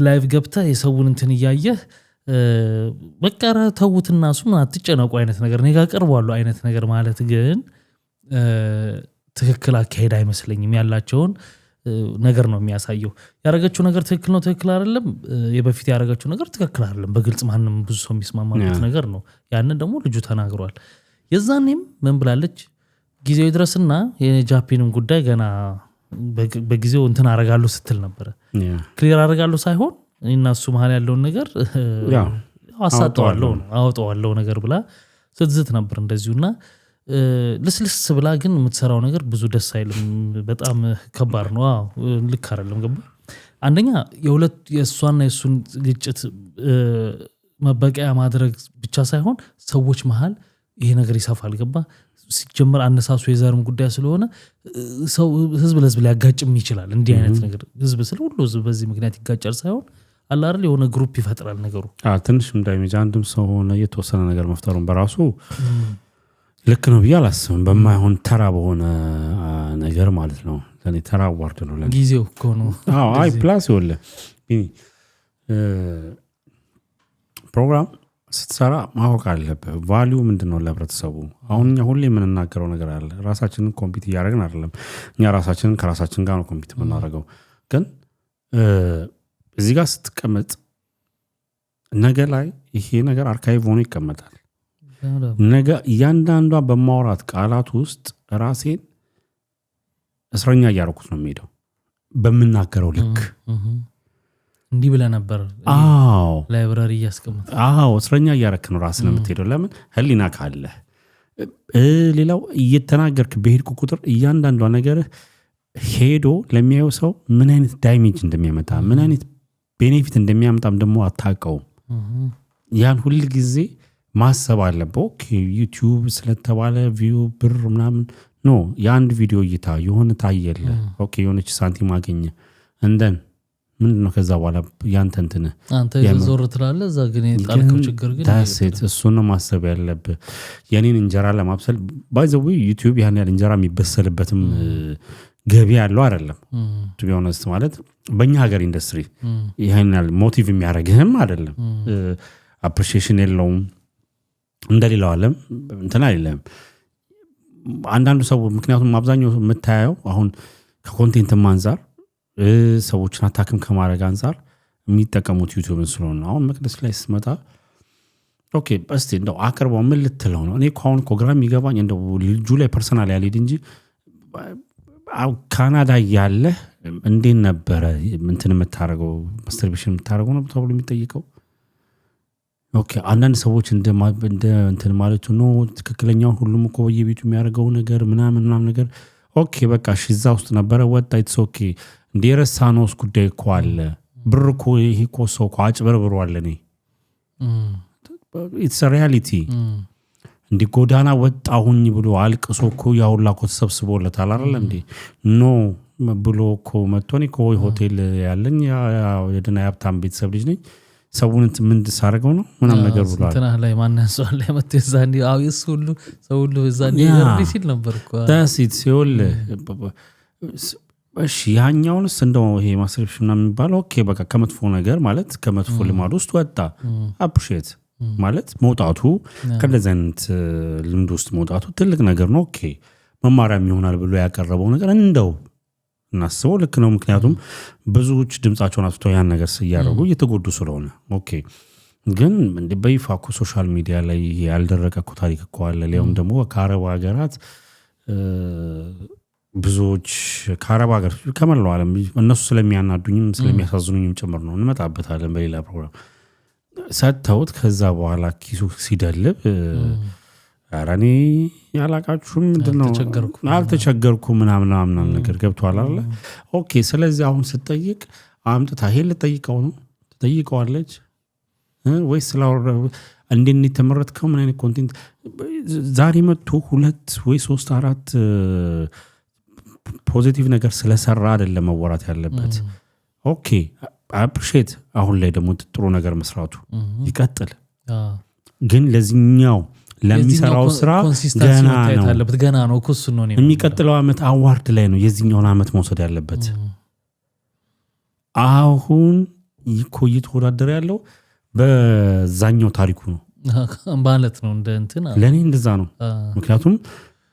ላይቭ ገብታ የሰውን እንትን ያያየህ በቃ ተውትና እሱም አትጨነቁ አይነት ነገር እኔ ጋር ቀርቧል አይነት ነገር ማለት ግን ትክክል አካሄድ አይመስለኝም ያላቸውን ነገር ነው የሚያሳየው ያረጋችው ነገር ትክክል ነው ትክክል አይደለም የበፊት ያረጋችው ነገር ትክክል አይደለም በግልጽ ማንንም ብዙ ሰው የሚስማማበት ነገር ነው ያንን ደግሞ ልጁ ተናግሯል የዛኔም ምን ብላለች ጊዜው ይድረስና የጃፓንም ጉዳይ ገና በጊዜው እንትን አረጋለሁ ስትል ነበር ክሊር አረጋለሁ ሳይሆን እና እሱ መሃል ያለውን ነገር አወጣዋለሁ ነገር ብላ ስትዝት ነበር እንደዚሁና ለስልስ ብላ ግን የምትሰራው ነገር ብዙ ደስ አይልም በጣም ከባድ ነው ልክ አይደለም ገባ አንደኛ የሁለት የሷና የሱን ግጭት መበቀያ ማድረግ ብቻ ሳይሆን ሰዎች መሃል ይሄ ነገር ይሰፋል ገባ ሲጀምር አነሳሱ የዘርም ጉዳይ ስለሆነ ሰው ህዝብ ለህዝብ ሊያጋጭም ይችላል እንዲህ አይነት ነገር ህዝብ ስለ ሁሉ ህዝብ በዚህ ምክንያት ይጋጫል ሳይሆን አላር የሆነ ግሩፕ ይፈጥራል ነገሩ ትንሽም ዳሜጅ አንድም ሰው ሆነ የተወሰነ ነገር መፍጠሩን በራሱ ልክ ነው ብዬ አላስብም በማይሆን ተራ በሆነ ነገር ማለት ነው ለኔ ተራ ዋርድ ነው ለኔ ጊዜው እኮ ነው አይ ፕላስ ይወለ ፕሮግራም ስትሰራ ማወቅ አለበት ቫልዩ ምንድነው ለህብረተሰቡ አሁን እኛ ሁሌ የምንናገረው ነገር አለ ራሳችንን ኮምፒት እያደረግን አይደለም እኛ ራሳችንን ከራሳችን ጋር ነው ኮምፒት የምናደርገው ግን እዚህ ጋር ስትቀመጥ ነገ ላይ ይሄ ነገር አርካይቭ ሆኖ ይቀመጣል ነገ እያንዳንዷ በማውራት ቃላት ውስጥ ራሴን እስረኛ እያደረኩት ነው የሚሄደው በምናገረው ልክ እንዲህ ብለ ነበር ላይብራሪ እያስቀመጥ እስረኛ እያደረክ ነው ራስን የምትሄደው ለምን ህሊና ካለ ሌላው እየተናገርክ በሄድኩ ቁጥር እያንዳንዷ ነገር ሄዶ ለሚያየው ሰው ምን አይነት ዳሜጅ እንደሚያመጣ ምን አይነት ቤኔፊት እንደሚያመጣም ደግሞ አታውቀውም ያን ሁሉ ጊዜ ማሰብ አለበት ኦኬ ዩቲዩብ ስለተባለ ቪው ብር ምናምን ኖ የአንድ ቪዲዮ እይታ የሆነ ታየለ ኦኬ የሆነች ሳንቲም አገኘ እንደን ምንድነው ከዛ በኋላ ያንተ እንትን አንተ የዞር ትላለ እዛ ግን የጣልከው ችግር ግን ታሰት እሱን ማሰብ ያለበት የኔን እንጀራ ለማብሰል ባይ ዘ ዌይ ዩቲዩብ ያን ያለ እንጀራ የሚበሰልበትም ገቢ ያለው አይደለም to be honest ማለት በእኛ ሀገር ኢንደስትሪ ይሄን ያለ ሞቲቭ የሚያደርግህም አይደለም አፕሪሺዬሽን የለውም እንደሌላው ዓለም እንትና አይደለም አንዳንዱ ሰው ምክንያቱም አብዛኛው የምታየው አሁን ከኮንቴንት አንፃር ሰዎችን አታክም ከማድረግ አንፃር የሚጠቀሙት ዩቲዩብን ስለሆነ አሁን መቅደስ ላይ ስመጣ ኦኬ እስቲ እንደው አቀርበው ምን ልትለው ነው እኔ አሁን ፕሮግራም ይገባኝ እንደው ልጁ ላይ ፐርሰናል ያለድ እንጂ ካናዳ ያለ እንዴት ነበር እንትን የምታረገው ማስተርቤሽን የምታረገው ነው ተብሎ የሚጠይቀው ኦኬ አንዳንድ ሰዎች እንደ እንትን ማለት ነው ትክክለኛው ሁሉም እኮ በየቤቱ የሚያደርገው ነገር ምናምን ነገር ኦኬ በቃ እዛ ውስጥ ነበር ወጣ ኢትስ ኦኬ እንደረሳነውስ ጉዳይ እኮ አለ ብር እኮ ይሄ እኮ ሰው እኮ አጭበርብሯል እኔ ኢትስ አ ሪያሊቲ እንዲ ጎዳና ወጣሁኝ ብሎ አልቅሶ እኮ ያውላ እኮ ተሰብስቦለታል አይደል እንዴ ኖ ብሎ እኮ መጥቶኝ እኮ ሆቴል ያለኝ የደና ያብታም ቤተሰብ ልጅ ነኝ ሰውን ምን ሳረገው ነው ምናም ነገር ብሏል እንትና ላይ ማነሳው ላይ መተዛኒ አውይስ ሁሉ ሰው ሁሉ እዛኒ ይርዲ ሲል ነበር እኮ ታሲት ሲኦል እሺ ያኛውንስ እንደው ይሄ ማስተርቤሽን የሚባለው ኦኬ በቃ ከመጥፎ ነገር ማለት ከመጥፎ ልማድ ውስጥ ወጣ አፕሪሺየት ማለት መውጣቱ ከነዛ አይነት ልምድ ውስጥ መውጣቱ ትልቅ ነገር ነው ኦኬ መማሪያም ይሆናል ብሎ ያቀረበው ነገር እንደው እናስበው ልክ ነው ምክንያቱም ብዙዎች ድምጻቸውን አጥተው ያን ነገር ሲያደርጉ እየተጎዱ ስለሆነ ኦኬ ግን እንደ በይፋኩ ሶሻል ሚዲያ ላይ ያልደረቀ ታሪክ እኮ አለ ሌላም ደግሞ ከአረብ ሀገራት ብዙዎች ከአረብ ሀገር ከመላው ዓለም እነሱ ስለሚያናዱኝም ስለሚያሳዝኑኝም ጭምር ነው እንመጣበታለን በሌላ ፕሮግራም ሰጥተውት ከዛ በኋላ ኪሱ ሲደልብ አራኒ ያላቃችሁም ምንድነው አልተቸገርኩ ምናምን ነገር ገብቷል አይደል ኦኬ ስለዚህ አሁን ስትጠይቅ አምጥታ ሄል ልጠይቀው ነው ትጠይቀዋለች ወይስ እንዴት ነው የተመረጥከው ምን አይነት ኮንቴንት ዛሬ መጥቶ 2 ወይ 3 4 ፖዚቲቭ ነገር ስለሰራ አይደለም መወራት ያለበት ኦኬ አፕሪሺየት አሁን ላይ ደግሞ ጥሩ ነገር መስራቱ ይቀጥል ግን ለዚህኛው ለሚሰራው ስራ ገና ነው ኩስ ነው የሚቀጥለው አመት አዋርድ ላይ ነው የዚህኛውን አመት መውሰድ ያለበት አሁን ይቆይት ወዳደር ያለው በዛኛው ታሪኩ ነው ማለት ነው እንደ እንትን ለኔ እንደዛ ነው ምክንያቱም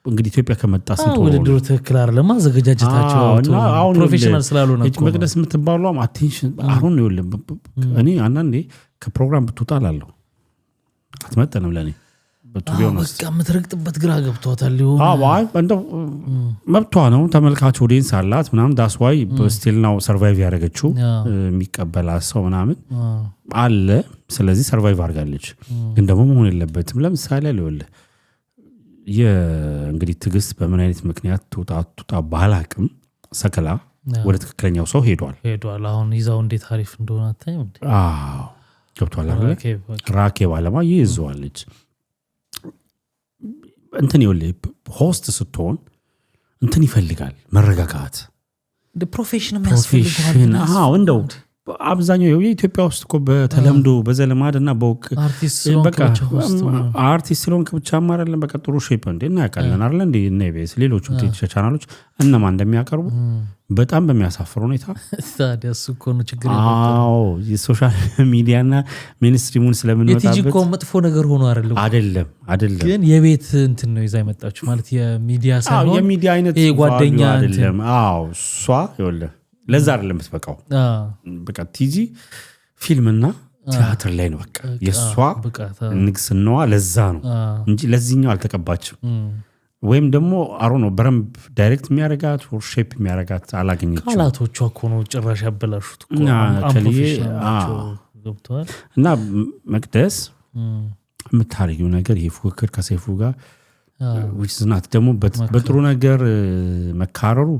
እንግዲህ ኢትዮጵያ ከመጣ ስንት ወደ ድሮ ትክክል አይደለም አዘጋጃጀታቸው ፕሮፌሽናል ስላልሆነ ነው መቅደስ የምትባለው አቴንሽን አሁን ነው እኔ አንዳንዴ ከፕሮግራም ብትወጣላለሁ አትመጣንም ለኔ በቃ የምትረግጥበት ግራ ገብቷታል ሊሆን እንደው መብቷ ነው ተመልካች ኦዲየንስ አላት ምናምን ዳስዋይ በስቲል ነው ሰርቫይቭ ያደረገችው የሚቀበላት ሰው ምናምን አለ ስለዚህ ሰርቫይቭ አድርጋለች ግን ደግሞ መሆን የለበትም ለምሳሌ አለውልህ እንግዲህ ትግስት በምን አይነት ምክንያት ተውጣ ባላቅም ሰከላ ወደ ትክክለኛው ሰው ሄዷል አሁን ይዛው እንዴት አሪፍ እንደሆነ አታይም ገብቷል አይደል ራኬብ አለማ ይይዘዋለች እንትን ይወልይ ሆስት ስትሆን እንትን ይፈልጋል መረጋጋት ፕሮፌሽን የሚያስፈልገው እንደው አብዛኛው የኢትዮጵያ ውስጥ እኮ በተለምዶ በዘለማድና በወቅ አርቲስት ስለሆንክ ብቻ አይደለም በቃ ጥሩ ሼፕ እንደና ያቃለን አይደል እንዴ እና ኢቢኤስ ሌሎች ቻናሎች እነማን እንደሚያቀርቡ በጣም በሚያሳፍር ሁኔታ ታዲያስ እኮ ነው ችግር የሶሻል ሚዲያና ሜንስትሪሙን ስለምንወጣበት የቲጂኮ መጥፎ ነገር ሆኖ አይደለም ግን የቤት እንትን ነው ይዛ የመጣችው ማለት የሚዲያ ሳይሆን የሚዲያ አይነት ጓደኛ አይደለም እሷ ይወለ ለዛ አይደለም የምትበቃው በቃ ቲጂ ፊልምና ቲያትር ላይ ነው በቃ የሷ ንግስናዋ ለዛ ነው እንጂ ለዚህኛው አልተቀባችም ወይም ደግሞ አሮ ነው በረምብ ዳይሬክት የሚያረጋት ወር ሼፕ የሚያረጋት አላገኘችው ቃላቶቿ እኮ ነው ጭራሽ ያበላሹት እኮ እና መቅደስ የምታረጊው ነገር ይሄ ፉክክር ከሰይፉ ጋር which is not ደግሞ በጥሩ ነገር መካረሩ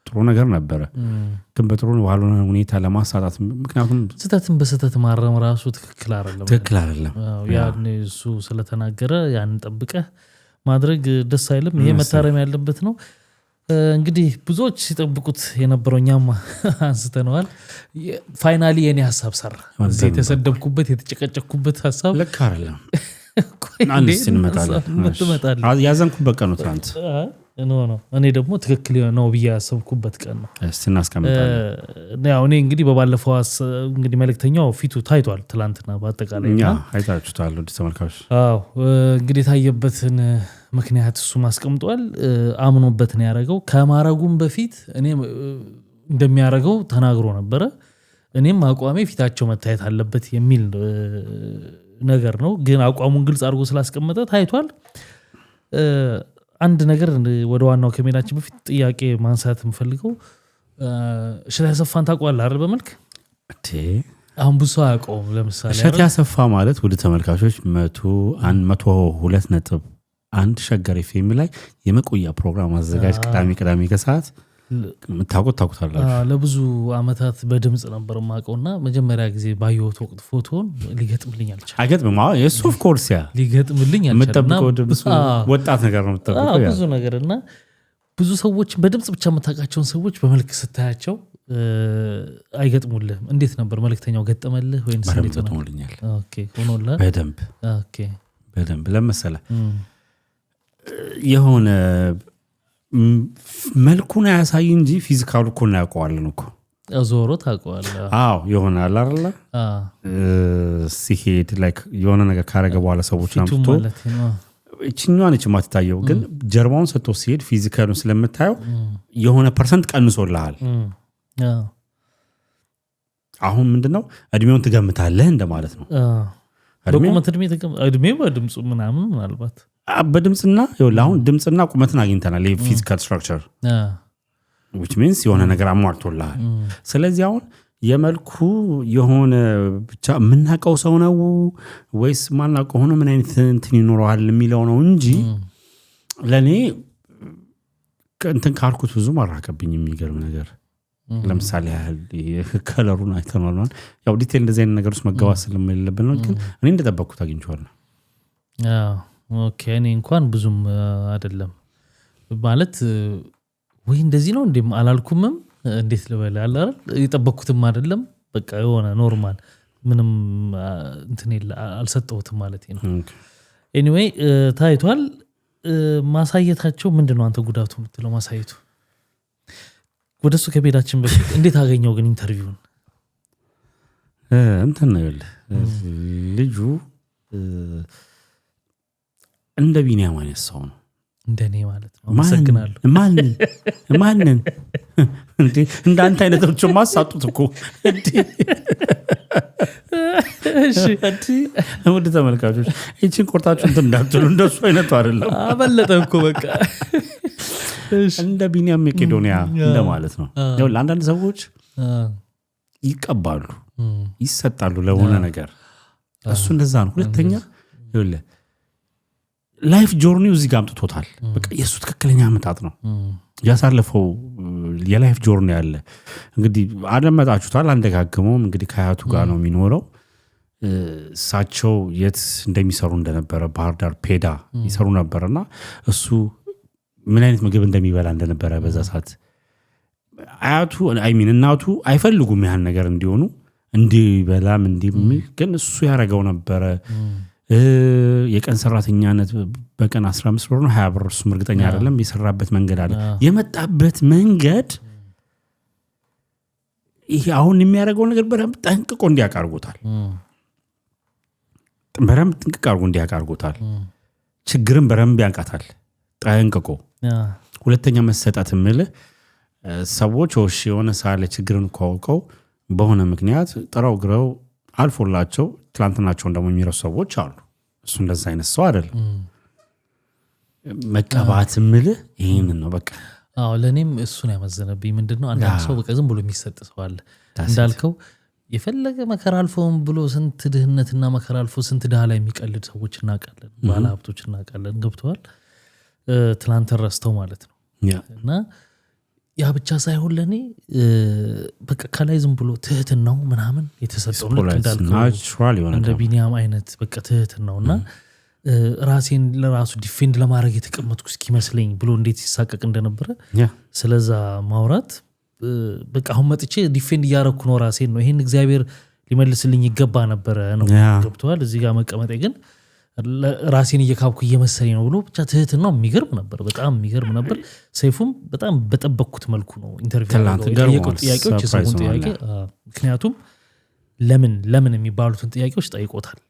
ጥሩ ነገር ነበረ ግን በጥሩ ዋልሆነ ሁኔታ ለማሳጣት ምክንያቱም ስተትን በስተት ማረም ራሱ ትክክል አይደለም ያን እሱ ስለተናገረ ያን ጠብቀ ማድረግ ደስ አይልም ይሄ መታረም ያለበት ነው እንግዲህ ብዙዎች ሲጠብቁት የነበረውኛም አንስተናል ፋይናሊ የኔ ሐሳብ ሰራ እዚህ ተሰደብኩበት የተጨቀጨኩበት ሐሳብ ልክ አይደለም አንስ እንመጣለን ያዘንኩበት ቀን ነው ትናንት ነው እኔ ደግሞ ትክክል ነው ብዬ ያሰብኩበት ቀን ነው እናስቀምጣለን ያው እኔ እንግዲህ በባለፈው እንግዲህ መልእክተኛው ፊቱ ታይቷል ትላንትና በአጠቃላይ አይታችሁታል ወደ ተመልካቾች እንግዲህ ታየበትን ምክንያት እሱ ማስቀምጧል አምኖበት ነው ያደረገው ከማረጉም በፊት እኔ እንደሚያደርገው ተናግሮ ነበረ እኔም አቋሜ ፊታቸው መታየት አለበት የሚል ነገር ነው ግን አቋሙን ግልጽ አድርጎ ስላስቀመጠ ታይቷል አንድ ነገር ወደ ዋናው ከመሄዳችን በፊት ጥያቄ ማንሳት የምፈልገው እሸት ያሰፋን ታውቀዋለህ አይደል በመልክ አሁን ብዙ አያውቀውም ለምሳሌ እሸት ያሰፋ ማለት ወደ ተመልካቾች 102.1 ሸገር ኤፍኤም ላይ የመቆያ ፕሮግራም አዘጋጅ ቅዳሜ ከሰዓት ታውቁታላችሁ ለብዙ አመታት በድምጽ ነበር ማቀውና መጀመሪያ ጊዜ ባየሁት ወቅት ፎቶን ሊገጥምልኝ አልቻለም አይገጥም እሱ ኦፍ ኮርስ ሊገጥምልኝ አልቻለም ወጣት ነገር ነው የምትጠብቀው ብዙ ነገርና ብዙ ሰዎች በድምጽ ብቻ መታቃቸውን ሰዎች በመልክ ስታያቸው አይገጥሙልህም እንዴት ነበር መልእክተኛው ገጠመልህ ወይስ እንዴት ነው ኦኬ ሆኖላ በደንብ ለምሳሌ የሆነ መልኩን ያሳይ እንጂ ፊዚካሉ እኮ ነው ያውቀዋልን እኮ ዞሮ ታውቀዋለህ ይሆናል አይደል ሲሄድ ላይክ የሆነ ነገር ካረገ በኋላ ሰዎች ናምቶ እቺኛው ነች ማትታየው ግን ጀርባውን ሰጥቶ ሲሄድ ፊዚካሉን ስለምታየው የሆነ ፐርሰንት ቀንሶልሃል አሁን ምንድነው እድሜውን ትገምታለህ እንደማለት ነው እድሜው በድምጹ ምናምን ምናልባት በድምጽና አሁን ድምጽና ቁመትን አግኝተናል የፊዚካል ስትራክቸር which means የሆነ ነገር አሟርቶልሃል ስለዚህ አሁን የመልኩ የሆነ ብቻ ምናቀው ሰው ነው ወይስ ማናቀው ሆኖ ምን አይነት እንትን ይኖረዋል የሚለው ነው እንጂ ለኔ እንትን ካልኩት ብዙ ማራቀብኝ የሚገርም ነገር ለምሳሌ ከለሩን አይተናል ያው ዲቴል እንደዚህ አይነት ነገር ውስጥ መገባስ ስለማይለብን ነው ግን እኔ እንደተጠበቅኩት አግኝቼዋለሁ ኦኬ እኔ እንኳን ብዙም አይደለም ማለት ወይ እንደዚህ ነው እንዴ አላልኩምም እንዴት ልበል አለ አይደል የጠበቅኩትም አይደለም በቃ የሆነ ኖርማል ምንም እንትን አልሰጠሁትም ማለት ነው ኤኒዌይ ታይቷል ማሳየታቸው ምንድነው አንተ ጉዳቱ የምትለው ማሳየቱ ወደሱ ከቤዳችን በፊት እንዴት አገኘው ግን ኢንተርቪውን እንትን ነው ልጁ እንደ ቢኒያም አይነት ሰው ነው እንደኔ ማለት ነው አመሰግናለሁ ማንን እንዴ እንዳንተ አይነቶች ማሳጡት እኮ እሺ ወደ ተመልካቾች እቺን ቆርጣችሁ እንትን እንዳትሉ እንደሱ አይነቱ አይደለም አበለጠ እኮ በቃ እንደ ቢኒያም መቄዶንያ እንደማለት ነው ያው ለአንዳንድ ሰዎች ይቀባሉ ይሰጣሉ ለሆነ ነገር እሱ እንደዛ ነው ሁለተኛ ይኸውልህ ላይፍ ጆርኒው እዚህ ጋር አምጥቶታል በቃ የሱ ትክክለኛ አመጣጥ ነው ያሳለፈው የላይፍ ጆርኒ ያለ እንግዲህ አደመጣችሁታል አንደጋግመውም እንግዲህ ከአያቱ ጋር ነው የሚኖረው እሳቸው የት እንደሚሰሩ እንደነበረ ባህር ዳር ፔዳ ይሰሩ ነበርና እሱ ምን አይነት ምግብ እንደሚበላ እንደነበረ በዛ ሰዓት አያቱ እናቱ አይፈልጉም ያን ነገር እንዲሆኑ እንዲበላም እንዲምል ግን እሱ ያረጋው ነበረ የቀን ሰራተኛነት በቀን 15 ብር ነው 20 ብር እሱ እርግጠኛ አይደለም የሰራበት መንገድ አለ የመጣበት መንገድ ይሄ አሁን የሚያደርገው ነገር በደንብ ጠንቅቆ እንዲያቃርጉታል በደንብ ጠንቅቆ እንዲያቃርጉታል ችግርን በደንብ ያንቃታል ጠንቅቆ ሁለተኛ መሰጣት ምል ሰዎች ወሽ የሆነ ሳለ ችግርን ቆቀው በሆነ ምክንያት ጥራው ግረው አልፎላቸው ትላንትናቸው እንደሞ የሚረሱ ሰዎች አሉ እሱ እንደዛ አይነት ሰው አይደለም መቀባት ምል ይሄንን ነው በቃ አዎ ለኔም እሱን ያመዘነብኝ ምንድነው አንዳንድ ሰው በቃ ዝም ብሎ የሚሰጥ ሰው አለ እንዳልከው የፈለገ መከራ አልፎም ብሎ ስንት ድህነትና መከራ አልፎ ስንት ዳህ ላይ የሚቀልድ ሰዎች እናቃለን ባለ ሀብቶች እናቃለን ገብተዋል ትላንት ረስተው ማለት ነው እና ያ ብቻ ሳይሆን ለኔ በቃ ከላይ ዝም ብሎ ትህትናው ምናምን የተሰጠው ልክ እንዳልከው እንደ ቢኒያም አይነት በቃ ትህትናውና ራሴን ለራሱ ዲፌንድ ለማድረግ የተቀመጥኩ እስኪመስለኝ ብሎ እንዴት ሲሳቀቅ እንደነበረ ስለዛ ማውራት በቃ አሁን መጥቼ ዲፌንድ እያረኩ ነው ራሴን ነው ይሄን እግዚአብሔር ሊመልስልኝ ይገባ ነበር ነው ገብቷል እዚህ ጋር መቀመጤ ግን ራሴን እየካብኩ እየመሰለኝ ነው ብሎ ብቻ ትህትናው የሚገርም ነበር በጣም የሚገርም ነበር ሰይፉም በጣም በጠበቅኩት መልኩ ነው ኢንተርቪው ጥያቄዎች የሰውን ጥያቄ ምክንያቱም ለምን የሚባሉትን ጥያቄዎች ጠይቆታል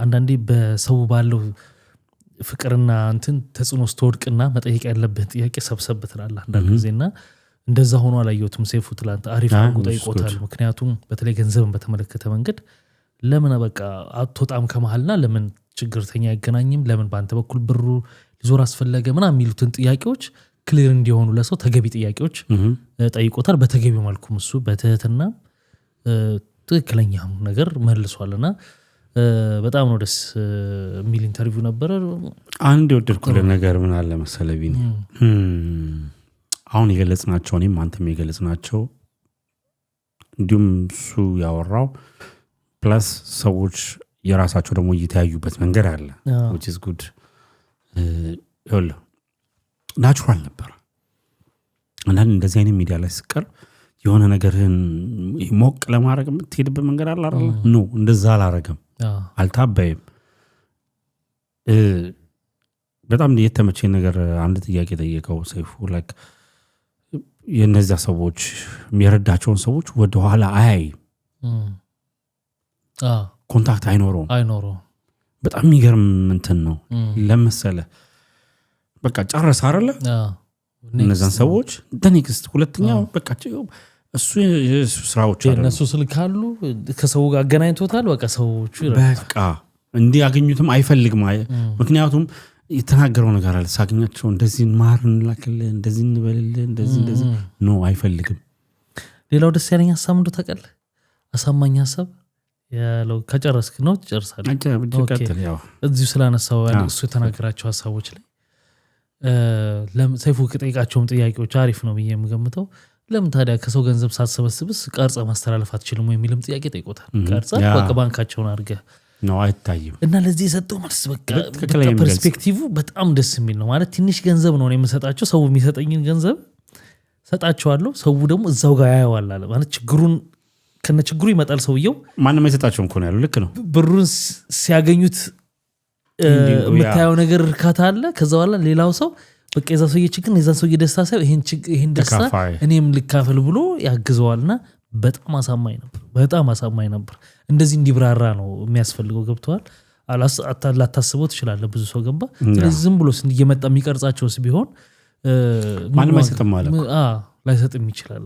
አንዳንዴ በሰው ባለው ፍቅርና እንትን ተጽዕኖ ስተወድቅና መጠየቅ ያለበት ጥያቄ ሰብሰብ ትላለህ አንዳንድ ጊዜና እንደዛ ሆኖ አላየሁትም ሰይፉ ትላንት አሪፍ አድርጎ ጠይቆታል ምክንያቱም በተለይ ገንዘብን በተመለከተ መንገድ ለምን በቃ አትወጣም ከመሃልና ለምን ችግርተኛ አይገናኝም ለምን በአንተ በኩል ብሩ ሊዞር አስፈለገ ምናምን የሚሉትን ጥያቄዎች ክሊር እንዲሆኑ ለሰው ተገቢ ጥያቄዎች ጠይቆታል በተገቢው መልኩም እሱ በትህትና ትክክለኛ ነገር መልሷልና በጣም ነው ደስ የሚል ኢንተርቪው ነበር አንድ የወደድኩት ነገር ምን አለ መሰለህ ቢኒ አሁን የገለጽናቸው እኔም አንተም የገለጽናቸው እንዲሁም እሱ ያወራው ፕላስ ሰዎች የራሳቸው ደግሞ እየተያዩበት መንገድ አለ which is good ይኸውልህ ናቹራል ነበር አንዳንድ እንደዚህ አይነት ሚዲያ ላይ ስቀር የሆነ ነገርን ሞቅ ለማድረግ የምትሄድበት መንገድ አለ አይደል ኖ እንደዛ አላረገም አልታበይም በጣም የተመቸኝ ነገር አንድ ጥያቄ ጠየቀው ሰይፉ ላይክ የነዛ ሰዎች የሚረዳቸውን ሰዎች ወደ ኋላ አያይ ኮንታክት አይኖረው በጣም የሚገርም እንትን ነው ለመሰለ በቃ ጨረሰ አይደለ እነዛን ሰዎች ኔክስት ሁለተኛው በቃ እሱ ስራዎች አሉ እነሱ ስልካሉ ከሰው ጋር አገናኝቶታል በቃ ሰዎቹ በቃ እንዲያገኙትም አይፈልግም ምክንያቱም የተናገረው ነገር አለ ሳገኛቸው እንደዚህ ማር እንላክልህ እንደዚህ እንበልልህ እንደዚህ ኖ አይፈልግም ሌላው ደስ ያለኝ ሐሳብ እንደው ታቀል አሳማኝ ሐሳብ ያለው ከጨረስክ ነው ትጨርሳለህ እዚሁ ስላነሳው እሱ የተናገራቸው ሐሳቦች ላይ ሰይፉ ከጠይቃቸውም ጥያቄዎች አሪፍ ነው ብዬ የምገምተው ለምን ታዲያ ከሰው ገንዘብ ሳትሰበስብስ ቀርጸ ማስተላለፍ አትችልም ወይ የሚልም ጥያቄ ጠይቆታል ቀርጸ በቃ ባንካቸውን አድርገህ ነው አይታይም እና ለዚህ የሰጠው መልስ በቃ ፐርስፔክቲቭ በጣም ደስ የሚል ነው ማለት ትንሽ ገንዘብ ነው የምሰጣቸው ሰው የሚሰጠኝን ገንዘብ ሰጣቸዋለሁ ሰው ደግሞ እዛው ጋር ያየዋል አለ ማለት ችግሩን ከነ ችግሩ ይመጣል ሰውየው ማንም አይሰጣቸውም እኮ ነው ያለው ልክ ነው ብሩን ሲያገኙት የምታየው ነገር እርካታ አለ ከዛ በኋላ ሌላው ሰው በቃ የዛ ሰውዬ ችግር የዛ ሰውዬ ደስታ ሳይሆን ይሄን ደስታ እኔም ልካፈል ብሎ ያግዘዋልና በጣም አሳማኝ ነበር እንደዚህ እንዲብራራ ነው የሚያስፈልገው ገብቷል ላታስበው ትችላለህ ብዙ ሰው ገባ ስለዚህ ዝም ብሎ እየመጣ የሚቀርጻቸውስ ቢሆን ማንም አይሰጥም ማለት ላይሰጥም ይችላል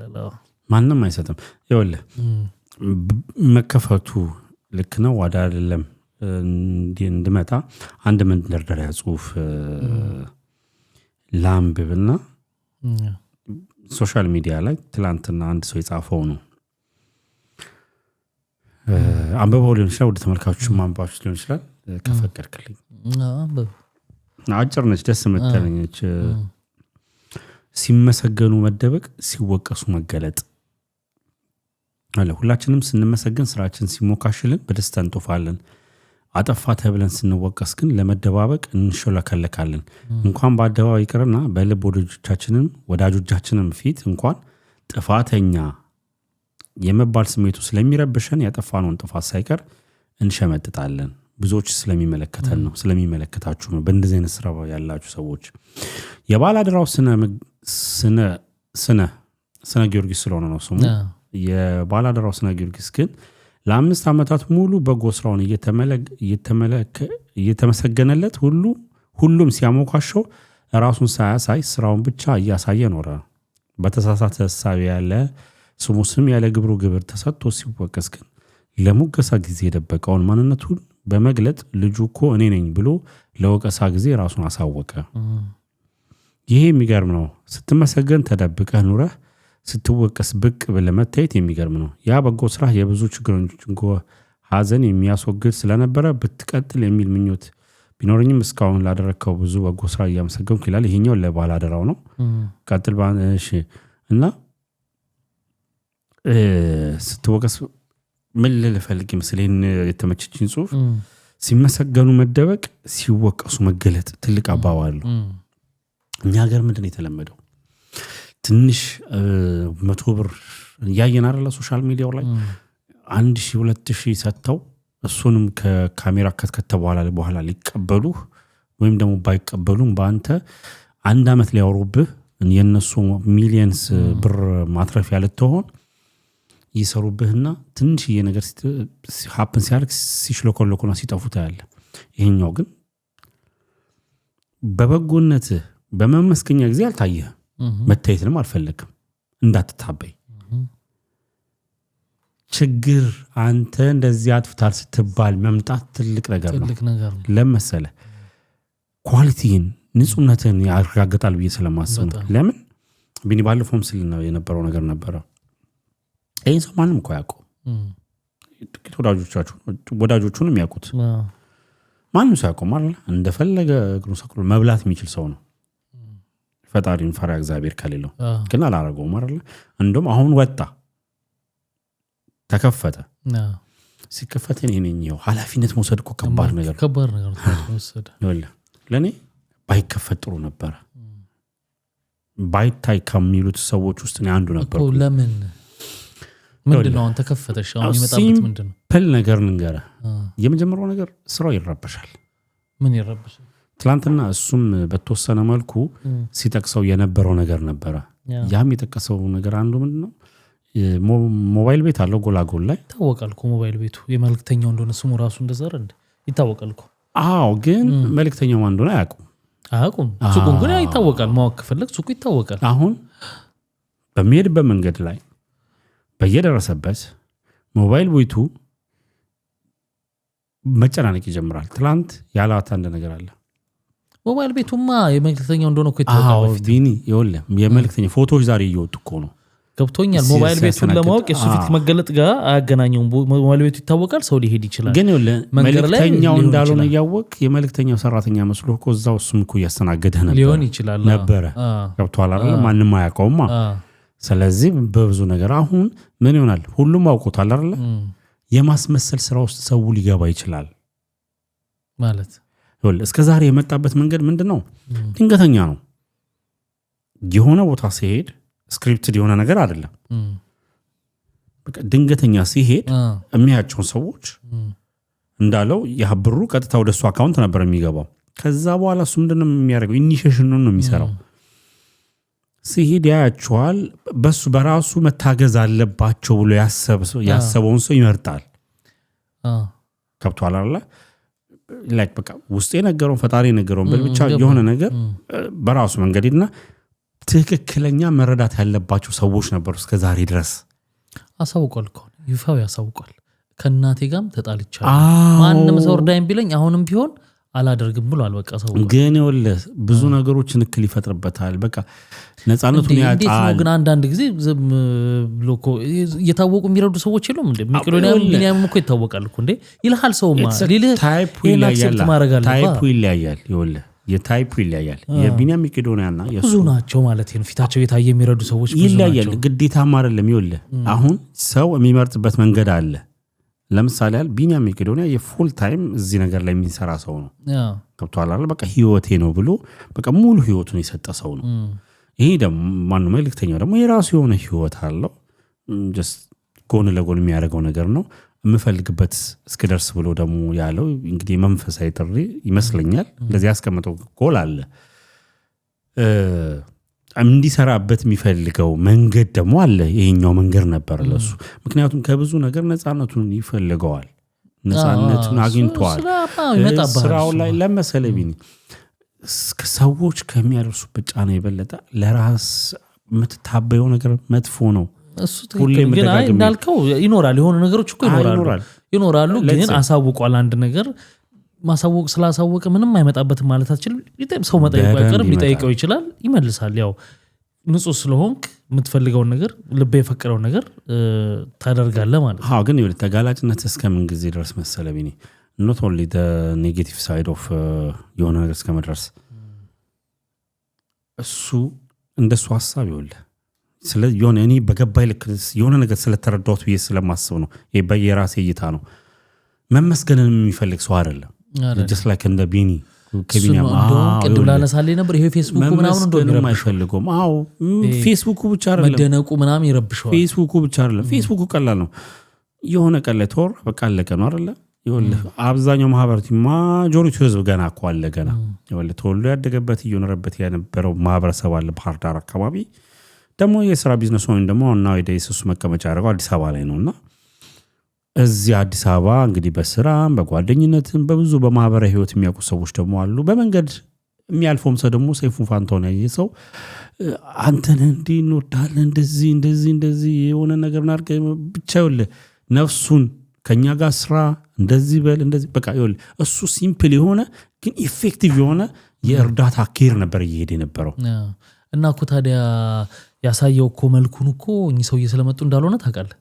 ማንም አይሰጥም ይኸውልህ መከፈቱ ልክ ነው ዋዳ አይደለም እንድመጣ አንድ መንደርደሪያ ጽሁፍ ላምብብና ሶሻል ሚዲያ ላይ ትላንትና አንድ ሰው የጻፈው ነው አንበባው ሊሆን ይችላል ወደ ተመልካቾች ማንባዎች ሊሆን ይችላል ከፈቀድክልኝ አጭር ነች ደስ የምትለኝች ሲመሰገኑ መደበቅ ሲወቀሱ መገለጥ አለ ሁላችንም ስንመሰገን ስራችን ሲሞካሽልን በደስታ እንጦፋለን አጠፋ ተብለን ስንወቀስ ግን ለመደባበቅ እንሾለከለካለን እንኳን በአደባባይ ይቅርና በልብ ወዳጆቻችንም ፊት እንኳን ጥፋተኛ የመባል ስሜቱ ስለሚረብሸን ያጠፋነውን ጥፋት ሳይቀር እንሸመጥጣለን ብዙዎች ስለሚመለከተን ነው ስለሚመለከታችሁ ነው በእንደዚህ አይነት ስራ ያላችሁ ሰዎች የባላደራው ስነ ጊዮርጊስ ስለሆነ ነው ስሙ የባላደራው ስነ ጊዮርጊስ ግን ለ5 ዓመታት ሙሉ በጎ ስራውን እየተመሰገነለት ሁሉም ሲያሞካሸው ራሱን ሳያሳይ ስራውን ብቻ እያሳየ ኖረ በተሳሳተ ሐሳብ ያለ ስሙ ያለ ግብር ተሰጥቶ ሲወቀስ ግን ለሙገሳ ጊዜ የደበቀውን ማንነቱን በመግለጥ ልጁ እኮ እኔ ነኝ ብሎ ለወቀሳ ጊዜ ራሱን አሳወቀ ይሄ የሚገርም ነው ስትመሰገን ተደብቀህ ኑረህ ስትወቀስ ብቅ ብለህ መታየት የሚገርም ነው ያ በጎ ስራ የብዙ ችግረኞችን ሐዘን የሚያስወግድ ስለነበረ ብትቀጥል የሚል ምኞት ቢኖርኝም እስካሁን ላደረከው ብዙ በጎ ስራ እያመሰገንኩ ይላል ይሄኛው ለባላደራው ነው ቀጥል ባንሽ እና ስትወቀስ ምን ልፈልግ ይመስልኝ የተመቸችኝ ጽሁፍ ሲመሰገኑ መደበቅ ሲወቀሱ መገለጥ ትልቅ አባባሉ እኛ ሀገር ምንድነው የተለመደው ትንሽ 100 ብር ያየን አይደለ ሶሻል ሚዲያው ላይ 1000 2000 ሰጥተው እሱንም ከካሜራ በኋላ ሊቀበሉ ወይም ደግሞ ባይቀበሉም በአንተ አንድ አመት ሊያወሩብህ የነሱ ሚሊየንስ ብር ማትረፍ ያለተሆን ይሰሩብህና ትንሽዬ ነገር ሀፕን ሲያርክ ሲሽለኮለኩና ሲጠፉት ያለ ይሄኛው ግን በበጎነት በመመስከኛ ጊዜ አልታየህ መታየትንም አልፈለግም እንዳትታበይ ችግር አንተ እንደዚህ አጥፍታል ስትባል መምጣት ትልቅ ነገር ነው ለምሳሌ ኳሊቲን ንጹህነትን ያረጋግጣል ብዬ ስለማስብ ነው ለምን ቢኒ ባለፈውም ስለና የነበረው ነገር ነበር ይሄን ሰው ማንም እኮ ያውቀው ጥቂት ወዳጆቹን የሚያውቁት ማንም ሰው ያውቀው ማለት እንደፈለገ እግሩ ሰቅሎ መብላት የሚችል ሰው ነው ፈጣሪን ፈራ እግዚአብሔር ከሌለው ግን አላረገው ማለት እንደውም አሁን ወጣ ተከፈተ ሲከፈተ እኔ ኃላፊነት መውሰድ እኮ ከባድ ነገር ወሰደ ለኔ ባይከፈት ጥሩ ነበር ባይታይ ከሚሉት ሰዎች ውስጥ እኔ አንዱ ነበር እኮ ለምን ምንድነው አንተ ተከፈተሽ አሁን ይመጣበት ምንድነው ፐል ነገር ንገረ የመጀመሪያው ነገር ስራው ይረበሻል ምን ይረበሻል ትላንትና እሱም በተወሰነ መልኩ ሲጠቅሰው የነበረው ነገር ነበር ያም የጠቀሰው ነገር አንዱ ምንድነው ሞባይል ቤት አለው ጎላጎል ላይ ታወቃልኩ ሞባይል ቤቱ የመልክተኛው እንደሆነ ስሙ ራሱ እንደዘረ እንደ ይታወቃልኩ አዎ ግን መልክተኛው ማን እንደሆነ አያውቁም ሱቁን ግን ይታወቃል ማወቅ ከፈለክ ሱቁ ይታወቃል አሁን በሚሄድበት መንገድ ላይ በየደረሰበት ሞባይል ቤቱ መጨናነቅ ይጀምራል ትላንት ያላታ እንደ ነገር አለ ሞባይል ቤቱማ የመልክተኛው እንደሆነ እኮ ይታወቃል አዎ ቢኒ ይወለ የመልክተኛው ፎቶዎች ዛሬ እየወጡ እኮ ነው ገብቶኛል ሞባይል ቤቱን ለማወቅ የሱ ፊት መገለጥ ጋር አያገናኘውም ሞባይል ቤቱ ይታወቃል ሰው ሊሄድ ይችላል ግን ይወለ መልክተኛው እንዳልሆነ ያወቅ የመልክተኛው ሰራተኛ መስሎ እኮ እዛው እሱም እኮ ያስተናገደህ ሊሆን ይችላል ነበር ገብቷል አይደል ማንንም አያውቀውማ ስለዚህ በብዙ ነገር አሁን ምን ይሆናል ሁሉም አውቆታል አይደል የማስመሰል ስራ ውስጥ ሰው ሊገባ ይችላል ማለት እስከ ዛሬ የመጣበት መንገድ ምንድነው? ድንገተኛ ነው። የሆነ ቦታ ሲሄድ ስክሪፕትድ የሆነ ነገር አይደለም። በቃ ድንገተኛ ሲሄድ የሚያያቸውን ሰዎች እንዳለው ያብሩ ቀጥታ ወደሱ አካውንት ነበር የሚገባው። ከዛ በኋላ እሱ ምንድነው የሚያደርገው? ኢኒሺዬሽን ነው የሚሰራው። ሲሄድ ያያቸዋል። በሱ በራሱ መታገዝ አለባቸው ብሎ ያሰበውን ሰው ይመርጣል። ከብቷል አይደል? ላይክ በቃ ውስጥ የነገረውን ፈጣሪ የነገረውን ብቻ የሆነ ነገር በራሱ መንገድና ትክክለኛ መረዳት ያለባቸው ሰዎች ነበሩ እስከ ዛሬ ድረስ። አሳውቋል እኮ ይፋው ያሳውቋል። ከእናቴ ጋርም ተጣልቻለሁ ማንንም ሰው እርዳኝ ቢለኝ አሁንም ቢሆን አላደርግም ብሏል። በቃ ሰው ግን ይኸውልህ ብዙ ነገሮችን እክል ይፈጥርበታል። በቃ ነፃነቱን ያጣል። ግን አንዳንድ ጊዜ ዝም ብሎ እኮ እየታወቁ የሚረዱ ሰዎች የሉም እንዴ? ሚሊዮንም እኮ ይታወቃል እኮ እንዴ ይልሃል። ሰውማ ታይፑ ይለያያል። ይኸውልህ የታይፑ ይለያያል። የቢኒያም መቄዶንያና ብዙ ናቸው ማለት ነው። ፊታቸው የታየ የሚረዱ ሰዎች ብዙ ይለያያል። ግዴታም አይደለም። ይኸውልህ አሁን ሰው የሚመርጥበት መንገድ አለ። ለምሳሌ ቢኒያም መቄዶንያ የፉል ታይም እዚህ ነገር ላይ የሚሰራ ሰው ነው። ከብቷል አይደል? በቃ ህይወቴ ነው ብሎ በቃ ሙሉ ህይወቱን የሰጠ ሰው ነው። ይሄ ደግሞ ማነው መልእክተኛው ደግሞ የራሱ የሆነ ህይወት አለው። ጀስት ጎን ለጎን የሚያደርገው ነገር ነው። የምፈልግበት እስክደርስ ብሎ ደግሞ ያለው እንግዲህ መንፈሳዊ ጥሪ ይመስለኛል። ለዚህ ያስቀመጠው ጎል አለ። እንዲሰራበት የሚፈልገው መንገድ ደግሞ አለ። ይሄኛው መንገድ ነበር ለሱ። ምክንያቱም ከብዙ ነገር ነፃነቱን ይፈልገዋል። ነፃነቱን አግኝቷል። ስራው ላይ ለመሰለኝ ሰዎች ከሚያደርሱበት ጫና የበለጠ ለራስ የምትታበየው ነገር መጥፎ ነው። እሱ ትክክል ግን እንዳልከው ይኖራል። የሆኑ ነገሮች እኮ ይኖራሉ። ግን አሳውቋል። አንድ ነገር ማሳወቅ ስላሳወቀ ምንም አይመጣበትም ማለት አትችልም። ሰው መጠየቁ አይቀርም። ሊጠይቀው ይችላል፣ ይመልሳል። ያው ንጹህ ስለሆንክ የምትፈልገውን ነገር ልብ የፈቀደውን ነገር ታደርጋለህ ማለት ነው። ግን ይኸውልህ ተጋላጭነት እስከምን ጊዜ ድረስ መሰለ ቢኒ not only the negative side of የሆነ ነገር እስከመድረስ እሱ እንደሱ ሐሳብ ይኸውልህ ስለዚህ የሆነ እኔ በገባይ ልክ የሆነ ነገር ስለተረዳሁት ብዬ ስለማስብ ነው። ይሄ በየራሴ እይታ ነው። መመስገንን የሚፈልግ ሰው አይደለም። just like እንደ ቢኒ ከቢኒያም ቅድም ላነሳልኝ ነበር። ይሄ ፌስቡክ ምናምን እንደሆነ አይፈልጉም። ፌስቡክ ብቻ አይደለም መደነቁ ምናምን ይረብሸዋል። ፌስቡክ ብቻ አይደለም። ፌስቡክ ቀላል ነው። የሆነ ቀን ላይ ተወራ በቃ አለቀ ነው አይደለ? ይኸውልህ አብዛኛው ማህበረሰብ ማጆሪቲ ህዝብ ገና እኮ አለ ገና ይኸውልህ ተወልዶ ያደገበት እየኖረበት የነበረው ማህበረሰብ አለ። ባህር ዳር አካባቢ ደግሞ የሥራ ቢዝነስ ወይም ደግሞ እና ወይስ መቀመጫ ያደረገው አዲስ አበባ ላይ ነውና እዚህ አዲስ አበባ እንግዲህ በስራም በጓደኝነትም በብዙ በማህበራዊ ህይወት የሚያውቁ ሰዎች ደግሞ አሉ። በመንገድ የሚያልፈውም ሰው ደግሞ ሰይፉ ፋንታውን ያየ ሰው አንተን እንዲህ እንወዳለን እንደዚህ የሆነ ነገር እናድርግ ብቻ ይኸውልህ ነፍሱን ከኛ ጋር ስራ እንደዚህ በል እንደዚህ በቃ ይኸውልህ እሱ ሲምፕል የሆነ ግን ኢፌክቲቭ የሆነ የእርዳታ ኬር ነበር እየሄደ የነበረው እና እኮ ታዲያ ያሳየው እኮ መልኩን እኮ እኚህ ሰውዬ ስለመጡ እንዳልሆነ ታውቃለህ።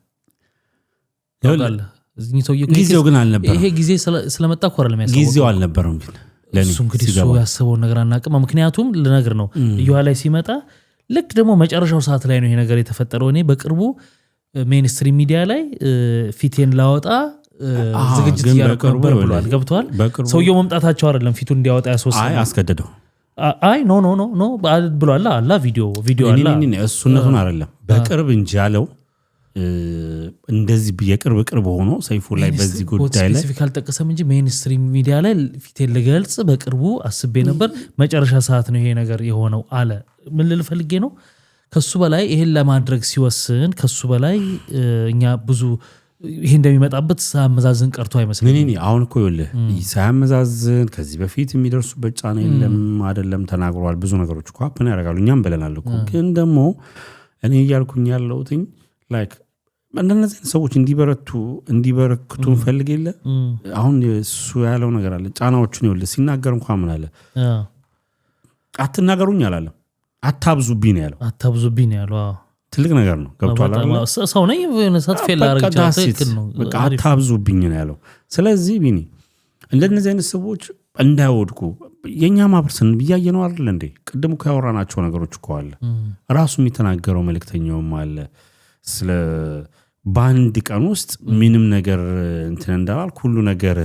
ጊዜው ግን አልነበረም። ይሄ ጊዜ ስለመጣ እኮ አይደለም ያሰበው። ጊዜው አልነበረም ግን እሱ እንግዲህ እሱ ያሰበውን ነገር አናውቅም። ምክንያቱም ልነግር ነው እዩዋ ላይ ሲመጣ ልክ ደግሞ መጨረሻው ሰዓት ላይ ነው ይሄ ነገር የተፈጠረው። እኔ በቅርቡ ሜንስትሪም ሚዲያ ላይ ፊቴን ላወጣ ዝግጅት እያደረኩ ነበር ብሏል። ገብቷል። ሰውየው መምጣታቸው አይደለም ፊቱን እንዲያወጣ ያስወሰነው አስገደደው። አይ ኖ ብሏል። አላ ቪዲዮ አላ እሱነቱን አይደለም በቅርብ እንጂ ያለው እንደዚህ የቅርብ ሆኖ ሰይፉ ላይ በዚህ ጉዳይ ላይ ስፔሲፊክ አልጠቀሰም እንጂ ሜንስትሪም ሚዲያ ላይ ፊቴን ልገልጽ በቅርቡ አስቤ ነበር፣ መጨረሻ ሰዓት ነው ይሄ ነገር የሆነው አለ። ምን ልል ፈልጌ ነው ከሱ በላይ ይሄን ለማድረግ ሲወስን ከሱ በላይ እኛ ብዙ ይሄ እንደሚመጣበት ሳያመዛዝን ቀርቶ አይመስልም። አሁን እኮ ይኸውልህ ሳያመዛዝን ከዚህ በፊት የሚደርሱበት ጫና የለም አይደለም ተናግሯል። ብዙ ነገሮች እኮ ሀፕን ያደርጋሉ እኛም ብለናል እኮ። ግን ደግሞ እኔ እያልኩኝ ያለሁት ላይክ እንደነዚህ ሰዎች እንዲበረክቱ እንፈልግ የለ። አሁን እሱ ያለው ነገር አለ። ጫናዎቹን ይኸውልህ ሲናገር እንኳን ምን አለ አትናገሩኝ አላለም። አታብዙብኝ ነው ያለው። አታብዙብኝ ነው ያለው። ትልቅ ነገር ነው። ገብቷል አይደል? ሰው ነኝ ሰት ፌል አድርግ ትክክል ነው። በቃ አታብዙብኝ ነው ያለው። ስለዚህ ቢኒ እንደነዚህ አይነት ሰዎች እንዳይወድቁ የኛ ማህበረሰብ ብያየ ነው አይደል እንዴ? ቅድም እኮ ያወራናቸው ነገሮች እኮ አለ። ራሱ የሚተናገረው መልእክተኛውም አለ ስለ በአንድ ቀን ውስጥ ምንም ነገር እንትን እንዳላል ሁሉ ነገር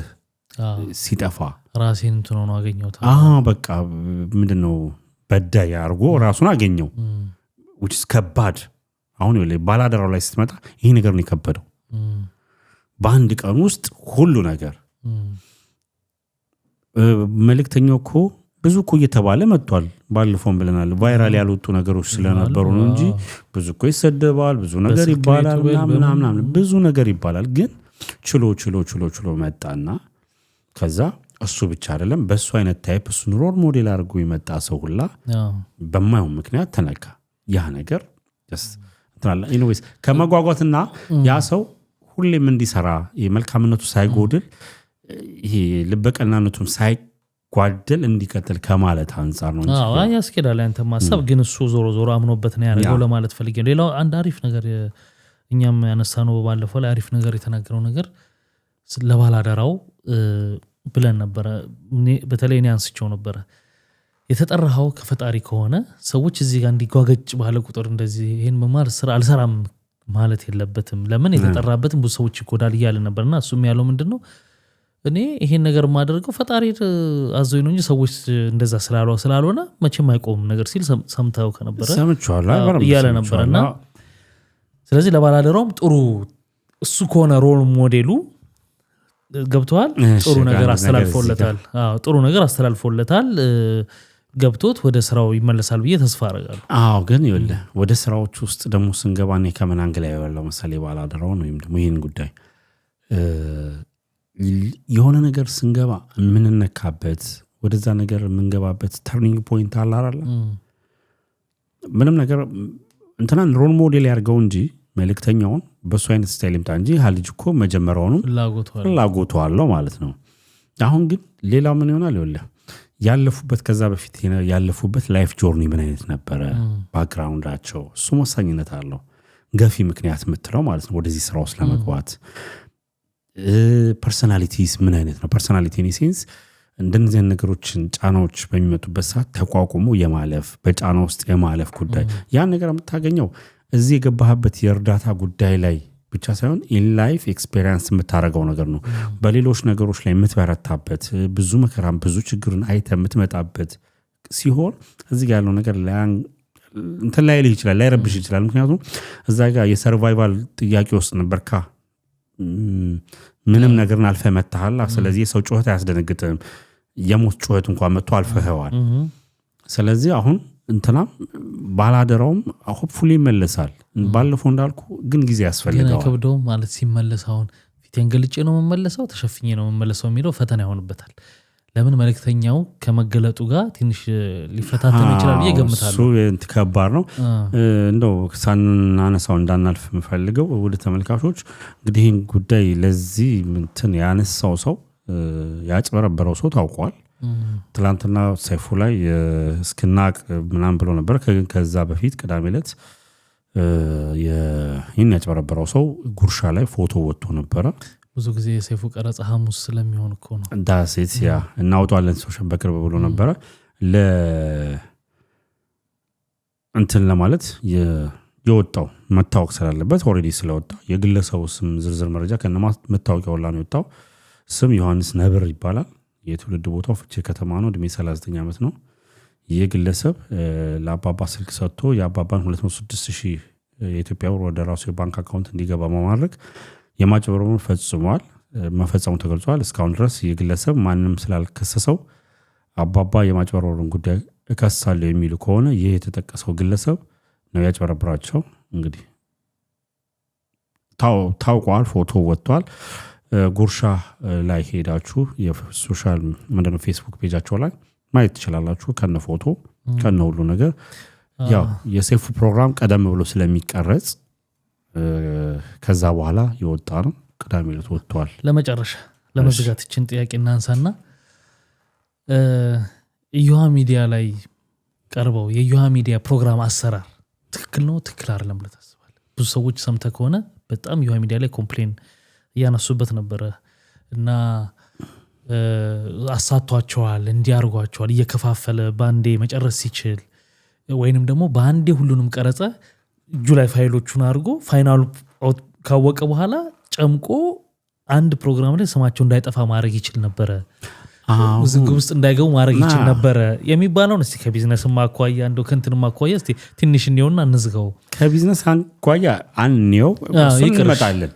ሲጠፋ ራሴን እንትን ነው አገኘሁት በቃ ምንድነው በዳይ አድርጎ ራሱን አገኘው which is ከባድ አሁን ይኸውልህ ባላደራው ላይ ስትመጣ ይሄ ነገር ነው የከበደው በአንድ ቀን ውስጥ ሁሉ ነገር መልእክተኛው እኮ ብዙ እኮ እየተባለ መጥቷል ባለፈው ብለናል ቫይራል ያልወጡ ነገሮች ስለነበሩ ነው እንጂ ብዙ እኮ ይሰደባል ብዙ ነገር ይባላል ምናምን ብዙ ነገር ይባላል ግን ችሎ መጣና ከዛ እሱ ብቻ አይደለም በሱ አይነት ታይፕ እሱ ሮል ሞዴል አድርጎ ይመጣ ሰው ሁላ በማይሆን ምክንያት ተነካ ያ ነገር እንተናላ ኢንዌስ ከመጓጓትና ያ ሰው ሁሌም እንዲሰራ የመልካምነቱ ሳይጎድል ይሄ ልበቀናነቱም ሳይጓደል እንዲከተል ከማለት አንፃር ነው እንጂ ያስኬዳል አንተ ማሰብ ግን እሱ ዞሮ አምኖበት ነው ያደረገው ለማለት ፈልጌ ሌላው አንድ አሪፍ ነገር እኛም ያነሳነው ባለፈው ላይ አሪፍ ነገር የተናገረው ነገር ለባላደራው ብለን ነበር በተለይ እኔ አንስቼው ነበር የተጠራው ከፈጣሪ ከሆነ ሰዎች እዚህ ጋር እንዲጓገጭ ባለ ቁጥር እንደዚህ ይሄን መማር ስራ አልሰራም ማለት የለበትም ለምን የተጠራበትን ብዙ ሰዎች ይጎዳል ይያለ ነበርና እሱም ያለው ምንድነው እኔ ይሄን ነገር ማደርገው ፈጣሪ አዘይ ነው እንጂ ሰዎች እንደዛ ስላልሆነ መቼም አይቆም ነገር ሲል ሰምታው ከነበረ ሰምቻለሁ ይያለ ነበርና ስለዚህ ለባላደራውም ጥሩ እሱ ከሆነ ሮል ሞዴሉ ገብቷል ጥሩ ነገር አስተላልፎለታል ገብቶት ወደ ስራው ይመለሳል ብዬ ተስፋ አደርጋለሁ ግን ይኸውልህ ወደ ስራዎች ውስጥ ደግሞ ስንገባኔ ከምን አንግል ያለው መሰለ ባላደራው ነው ወይም ደግሞ ይሄን ጉዳይ የሆነ ነገር ስንገባ ምንነካበት ወደዛ ነገር ምንገባበት ተርኒንግ ፖይንት አለ አይደል ምንም ነገር እንተናን ሮል ሞዴል ያርገው እንጂ መልእክተኛውን በሱ አይነት ስታይል ይምጣ እንጂ ሀልጅ እኮ መጀመሪያውኑ ላጎቱ አለው ማለት ነው አሁን ግን ሌላ ምን ይሆናል ይኸውልህ ያለፉበት ከዛ በፊት ያለፉበት ላይፍ ጆርኒ ምን አይነት ነበር ባክግራውንዳቸው እሱ ወሳኝነት አለው ገፊ ምክንያት የምትለው ማለት ነው ወደዚህ ስራ ውስጥ ለመግባት ፐርሰናሊቲስ ምን አይነት ነው ፐርሰናሊቲ ኢን ሴንስ እንደዚህ ነገሮችን ጫናዎች በሚመጡበት ሰዓት ተቋቁሞ የማለፍ በጫና ውስጥ የማለፍ ጉዳይ ያን ነገር የምታገኘው እዚህ የገባህበት የእርዳታ ጉዳይ ላይ ብቻ ሳይሆን ኢን ላይፍ ኤክስፒሪየንስ የምታረጋው ነገር ነው በሌሎች ነገሮች ላይ የምትበረታበት ብዙ መከራም ብዙ ችግርን አይተ የምትመጣበት ሲሆን እዚህ ያለው ነገር እንትን ላይ ይችላል ላይረብሽ ይችላል ምክንያቱም እዛ ጋር የሰርቫይቫል ጥያቄ ውስጥ ነበርካ ምንም ነገርን አልፈ መጣሃል ስለዚህ ሰው ጩኸት አያስደነግጥም የሞት ጩኸት እንኳን መጥቶ አልፈኸዋል ስለዚህ አሁን እንትና ባላደራውም ሆፕፉሊ ይመለሳል ባለፈው እንዳልኩ ግን ጊዜ ያስፈልጋል ከብደው ማለት ሲመለስ አሁን ፊቴን ገልጬ ነው መመለሰው ተሸፍኜ ነው መመለሰው የሚለው ፈተና ይሆንበታል ለምን መልእክተኛው ከመገለጡ ጋር ትንሽ ሊፈታተን ይችላል ይገምታሉ እሱ ከባድ ነው እንደው ሳናነሳው እንዳናልፍ የምፈልገው ወደ ተመልካቾች እንግዲህ ይሄን ጉዳይ ለዚህ እንትን ያነሳው ሰው ያጭበረበረው ሰው ታውቋል ትላንትና ሰይፉ ላይ እስክናቅ ምናምን ብሎ ነበር ከዛ በፊት ቅዳሜ ዕለት ይሄን ያጭበረበረው ሰው ጉርሻ ላይ ፎቶ ወጥቶ ነበር ብዙ ጊዜ ሰይፉ ቀረጻ ሐሙስ ስለሚሆን እኮ ነው ዳሴት ያ እናውጣለን ሶሻል በቅርብ ብሎ ነበር እንትን ለማለት የወጣው መታወቅ ስላለበት ኦሬዲ ስለወጣ የግለሰቡ ስም ዝርዝር መረጃ ከነማ መታወቂያው ላይ ነው የወጣው ስም ዮሐንስ ነብር ይባላል የትውልድ ቦታው ፍቼ ከተማ ነው እድሜ 39 ዓመት ነው የግለሰብ ለአባባ ስልክ ሰጥቶ የአባባን 206,000 የኢትዮጵያ ብር ወደ ራሱ የባንክ አካውንት እንዲገባ በማድረግ የማጭበርበሩን ፈጽሟል መፈጸሙ ተገልጿል እስካሁን ድረስ የግለሰብ ማንንም ስላልከሰሰው አባባ የማጭበርበሩን ጉዳይ እከሳለሁ የሚሉ ከሆነ ይሄ የተጠቀሰው ግለሰብ ነው ያጭበረብራቸው እንግዲህ ታውቋል ፎቶ ወጥቷል ጉርሻ ላይ ሄዳችሁ የሶሻል ምንድነው ፌስቡክ ፔጃቸው ላይ ማየት ትችላላችሁ ከነ ፎቶ ከነ ሁሉ ነገር ያው የሰይፉ ፕሮግራም ቀደም ብሎ ስለሚቀረጽ ከዛ በኋላ ይወጣ ነው ቅዳሜ ዕለት ወጥቷል ለመጨረሻ ለመዝጋት እቺን ጥያቄ እናንሳና የዩሃ ሚዲያ ላይ ቀርበው የዩሃ ሚዲያ ፕሮግራም አሰራር ትክክል ነው ትክክል አይደለም ብለህ ታስባለህ ብዙ ሰዎች ሰምተህ ከሆነ በጣም ዩሃ ሚዲያ ላይ ኮምፕሌን ያነሱበት ነበር እና አሳቷቸዋል እንዲያርጓቸዋል እየከፋፈለ ባንዴ መጨረስ ሲችል ወይንም ደግሞ ባንዴ ሁሉንም ቀረጸ እጁ ላይ ፋይሎቹን አድርጎ ፋይናሉ ካወቀ በኋላ ጨምቆ አንድ ፕሮግራም ላይ ስማቸው እንዳይጠፋ ማድረግ ይችል ነበር ውዝግብ ውስጥ እንዳይገቡ ማድረግ ይችል ነበረ የሚባለውን እስቲ ከቢዝነስም አኳያ እንደው ከእንትንም አኳያ እስቲ ትንሽ እንየውና እንዝጋው። ከቢዝነስ አኳያ አንየው እሱን እንመጣለን፣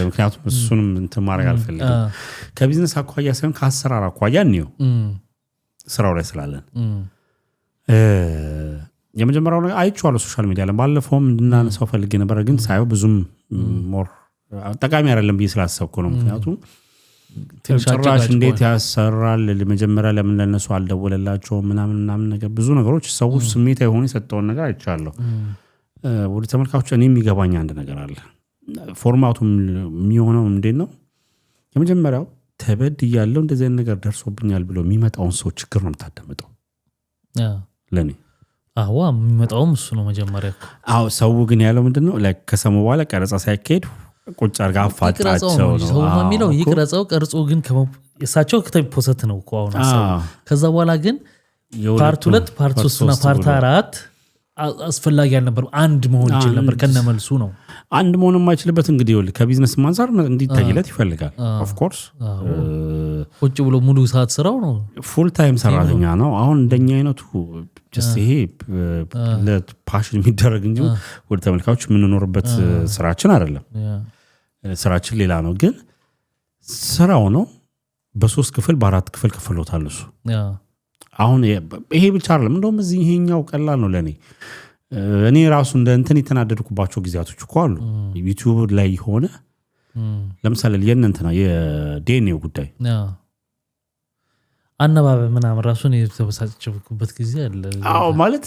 ምክንያቱም እሱንም እንትን ማድረግ አልፈልግም። ከቢዝነስ አኳያ ሳይሆን ከአሰራር አኳያ እንየው ስራው ላይ ስላለን። የመጀመሪያው ነገር አይቼዋለሁ ሶሻል ሚዲያ ላይ ባለፈውም እንድናነሳው ፈልጌ ነበር፣ ግን ሳየው ብዙም ሞር ጠቃሚ አይደለም ብዬ ስላሰብኩ ነው። ምክንያቱም ጭራሽ እንዴት ያሰራል መጀመሪያ ለምን ለነሱ አልደወለላቸው ምናምን ነገር ብዙ ነገሮች ሰዎች ስሜታዊ ሆነ የሰጠውን ነገር አይቻለሁ። ወደ ተመልካቾች እኔ የሚገባኝ አንድ ነገር አለ። ፎርማቱ የሚሆነው እንዴት ነው? የመጀመሪያው ተበድያለሁ እንደዚህ አይነት ነገር ደርሶብኛል ብሎ የሚመጣውን ሰው ችግር ነው የምታዳምጠው ለኔ። የሚመጣውም እሱ ነው መጀመሪያ። ሰው ግን ያለው ምንድነው ከሰሙ በኋላ ቀረጻ ሳይካሄድ ቁጭ አርጋ አፋጣቸው ነው ሰው የሚለው ይቅረጻው ቀርጾ ግን እሳቸው ከተፖሰት ነው እኮ አሁን ከዛ በኋላ ግን ፓርት 2 ፓርት 3 እና ፓርት 4 አስፈላጊ አልነበረም። አንድ መሆን ይችላል ነበር ከነመልሱ ነው። አንድ መሆን የማይችልበት እንግዲህ ከቢዝነስ አንፃር እንዲታይለት ይፈልጋል። ኦፍ ኮርስ ቁጭ ብሎ ሙሉ ሰዓት ስራው ነው፣ ፉል ታይም ሰራተኛ ነው። አሁን እንደኛ አይነቱ ጀስት ይሄ ለፓሽን የሚደረግ እንጂ ወደ ተመልካቾች የምንኖርበት ስራችን አይደለም። ስራችን ሌላ ነው፣ ግን ስራው ነው። በ3 ክፍል በ4 ክፍል ከፍሎታል እሱ። አሁን ይሄ ብቻ አይደለም፣ እንደውም እዚህ ይሄኛው ቀላል ነው ለኔ። እኔ ራሱ እንደ እንትን የተናደድኩባቸው ጊዜያቶች እኮ አሉ ዩቲዩብ ላይ ሆነ። ለምሳሌ የእንትና የዲኤንኤ ጉዳይ አነባበ ምናምን ራሱን የተበሳጨበት ጊዜ አለ። ማለት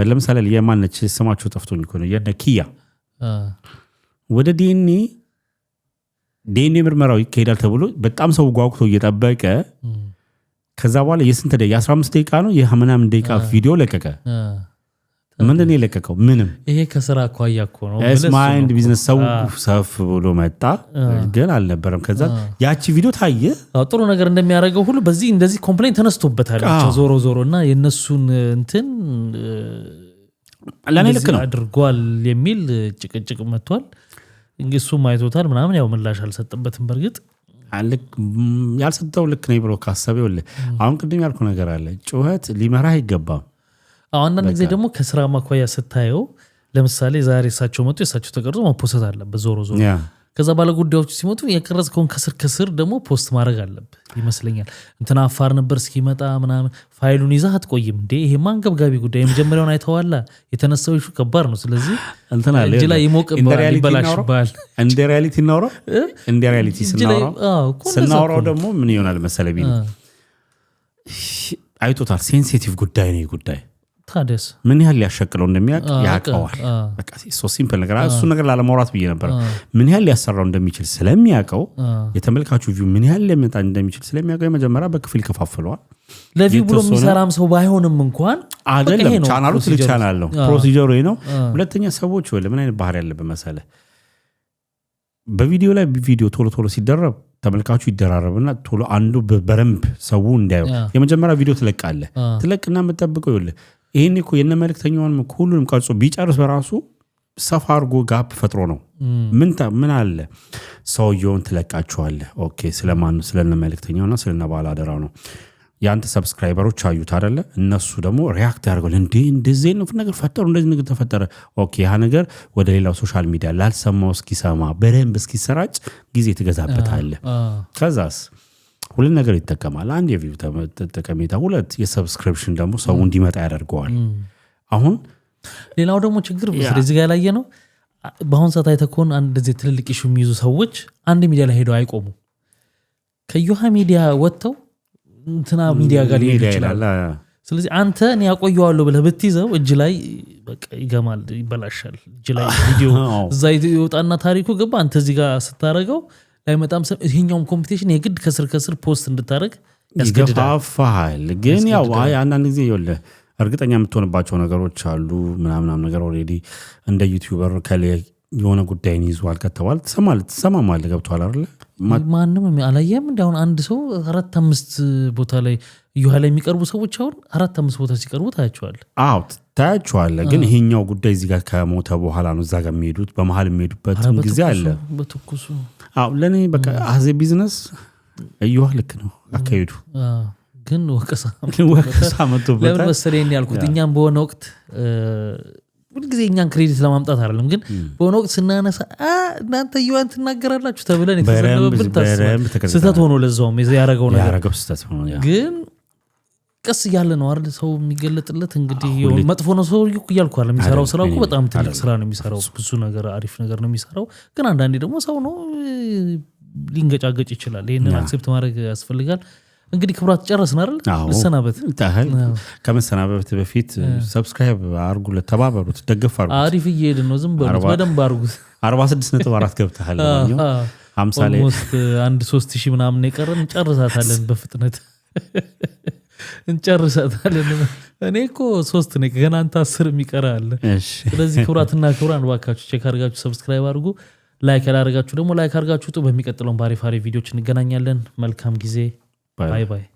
ለምሳሌ የማነች ስማቸው ጠፍቶኝ እኮ ነው የነኪያ ወደ ዲኤንኤ ምርመራው ይካሄዳል ተብሎ በጣም ሰው ጓጉቶ እየጠበቀ ከዛ በኋላ የስንት ደቂቃ የ15 ደቂቃ ነው የምናምን ደቂቃ ቪዲዮ ለቀቀ። ምንድን ነው የለቀቀው? ምንም። ይሄ ከስራ አኳያ እኮ ነው። ማይንድ ቢዝነስ ሰው ሰፍ ብሎ መጣ፣ ግን አልነበረም። ከዛ ያቺ ቪዲዮ ታየ። ጥሩ ነገር እንደሚያደርገው ሁሉ በዚህ እንደዚህ ኮምፕሌንት ተነስቶበታል ዞሮ እና የነሱን እንትን ለኔ ልክ ነው አድርጓል የሚል ጭቅጭቅ መጥቷል። እንግዲህ እሱም አይቶታል ምናምን፣ ያው ምላሽ አልሰጠበትም። በእርግጥ ያልሰጠው ልክ ነኝ ብሎ ካሰበው አሁን ቅድም ያልኩ ነገር አለ፣ ጩኸት ሊመራህ አይገባም። አንዳንድ ጊዜ ደግሞ ከስራ ማኳያ ስታየው ለምሳሌ ዛሬ እሳቸው መጡ፣ የእሳቸው ተቀርጾ መፖሰት አለበት ዞሮ ከዛ ባለ ጉዳዮች ሲመጡ የቀረጽከውን ከስር ደግሞ ፖስት ማድረግ አለብህ ይመስለኛል። እንትና አፋር ነበር እስኪመጣ ምናምን ፋይሉን ይዘህ አትቆይም እንዴ? ይሄ አንገብጋቢ ጉዳይ የመጀመሪያውን አይተዋላ። የተነሳው ኢሹ ከባድ ነው። ስለዚህ እጅ ላይ ይሞቅብሃል፣ ይበላሽብሃል። እንደ ሪያሊቲ ስናወራው ደግሞ ምን ይሆናል መሰለህ ቢል አይቶታል። ሴንሲቲቭ ጉዳይ ነው ጉዳይ ታደስ ምን ያህል ሊያሸክለው እንደሚያውቅ ያውቀዋል። በቃ ሶ ሲምፕል ነገር እሱ ነገር ላለማውራት ብዬ ነበር። ምን ያህል ሊያሰራው እንደሚችል ስለሚያውቀው የተመልካቹ ቪው ምን ያህል ሊመጣ እንደሚችል ስለሚያውቀው የመጀመሪያ በክፍል ይከፋፍለዋል። ለቪው ብሎ የሚሰራም ሰው ባይሆንም እንኳን አይደለም ቻናሉ ትልቅ ቻናል ነው፣ ፕሮሲጀሩ ነው። ሁለተኛ ሰዎች ምን አይነት ባህሪ ያለበት መሰለህ፣ በቪዲዮ ላይ ቪዲዮ ቶሎ ሲደረብ ተመልካቹ ይደራረብና ቶሎ አንዱ በረምብ ሰው እንዳየው የመጀመሪያ ቪዲዮ ትለቅና የምትጠብቀው ይኸውልህ ይሄን እኮ የነ መልእክተኛውን ሁሉንም ቀርጾ ቢጨርስ በራሱ ሰፋ አድርጎ ጋፕ ፈጥሮ ነው። ምን አለ ሰውየውን ትለቃቸዋለህ። ኦኬ ስለማን ነው? ስለነ መልእክተኛውና ስለነ ባላደራው ነው። ያንተ ሰብስክራይበሮች አዩት አይደለ? እነሱ ደግሞ ሪያክት ያደርጋሉ። እንደዚህ ነው ነገር ፈጠሩ፣ እንደዚህ ነገር ተፈጠረ። ኦኬ ያ ነገር ወደ ሌላው ሶሻል ሚዲያ ላልሰማው እስኪሰማ በደንብ እስኪሰራጭ ጊዜ ትገዛበታለህ። ከዛስ ሁለት ነገር ይጠቀማል። አንድ የቪው ጠቀሜታ፣ ሁለት የሰብስክሪፕሽን ደግሞ ሰው እንዲመጣ ያደርገዋል። አሁን ሌላው ደግሞ ችግር ስለዚህ ጋር ያላየ ነው። በአሁን ሰዓት አይተኮን አንድ እንደዚህ ትልልቅ ኢሹ የሚይዙ ሰዎች አንድ ሚዲያ ላይ ሄደው አይቆሙ። ከዮሃ ሚዲያ ወጥተው እንትና ሚዲያ ጋር ሊሄዱ ይችላል። ስለዚህ አንተ እኔ ያቆየዋለሁ ብለህ ብትይዘው እጅ ላይ በቃ ይገማል፣ ይበላሻል። እጅ ላይ ቪዲዮ እዛ ይወጣና ታሪኩ ገባ አንተ እዚህ ጋር ስታረገው ላይ መጣም ይሄኛውም ኮምፒቲሽን የግድ ከስር ፖስት እንድታረግ ያስገድዳል። ግን ያው አንዳንድ ጊዜ ይኸውልህ እርግጠኛ የምትሆንባቸው ነገሮች አሉ ምናምን ነገር ኦልሬዲ እንደ ዩቲዩበር ከላይ የሆነ ጉዳይን ይዟል ከተባለ ትሰማማለህ። ገብቶሃል አይደል? ማንም አላየም። እንደው አንድ ሰው 4-5 ቦታ ላይ ዩሃ ላይ የሚቀርቡ ሰዎች አሁን 4-5 ቦታ ሲቀርቡ ታያቸዋለህ። ታያቸዋለህ። ግን ይሄኛው ጉዳይ እዚህ ጋር ከሞተ በኋላ ነው እዛ ጋር የሚሄዱት፣ በመሀል የሚሄዱበት ጊዜ አለ። በትኩሱ ለኔ በቃ አዜ ቢዝነስ እዩዋ ልክ ነው አካሄዱ ግን ወቀሳ መጥቶበታል። ለምን መሰለኝ ያልኩት እኛም በሆነ ወቅት ሁልጊዜ እኛን ክሬዲት ለማምጣት አይደለም ግን በሆነ ወቅት ስናነሳ እናንተ እዩዋን ትናገራላችሁ ተብለን የተሰነበብን ስህተት ሆኖ ለዛውም ያረገው ነገር ግን ቀስ እያለ ነው አይደል ሰው የሚገለጥለት እንግዲህ መጥፎ ነው ሰው እያልኩ አይደል የሚሰራው ስራው እኮ በጣም ትልቅ ስራ ነው የሚሰራው ብዙ ነገር አሪፍ ነገር ነው የሚሰራው ግን አንዳንዴ ደግሞ ሰው ነው ሊንገጫገጭ ይችላል ይሄንን አክሴፕት ማድረግ ያስፈልጋል እንግዲህ ክብራት ጨረስን አይደል መሰናበት ከመሰናበት በፊት ሰብስክራይብ አርጉለት ተባበሩት ደግፍ አርጉት አሪፍ እየሄድን ነው ዝም በሉት በደንብ አርጉት 46.4 ገብተሃል ማለት 50 ላይ ኦልሞስት አንድ 3000 ምናምን የቀረን እንጨርሳታለን በፍጥነት እንጨርሳታለን እኔ እኮ 3 ነኝ ገና አንተ 10 የሚቀር አለ ስለዚህ ክብራትና ክብራን ባካችሁ ቼክ አድርጋችሁ ሰብስክራይብ አድርጉ ላይክ ያላደርጋችሁ ደግሞ ላይክ አድርጋችሁ በሚቀጥለው ባሪፍ ቪዲዮዎች እንገናኛለን መልካም ጊዜ ባይ ባይ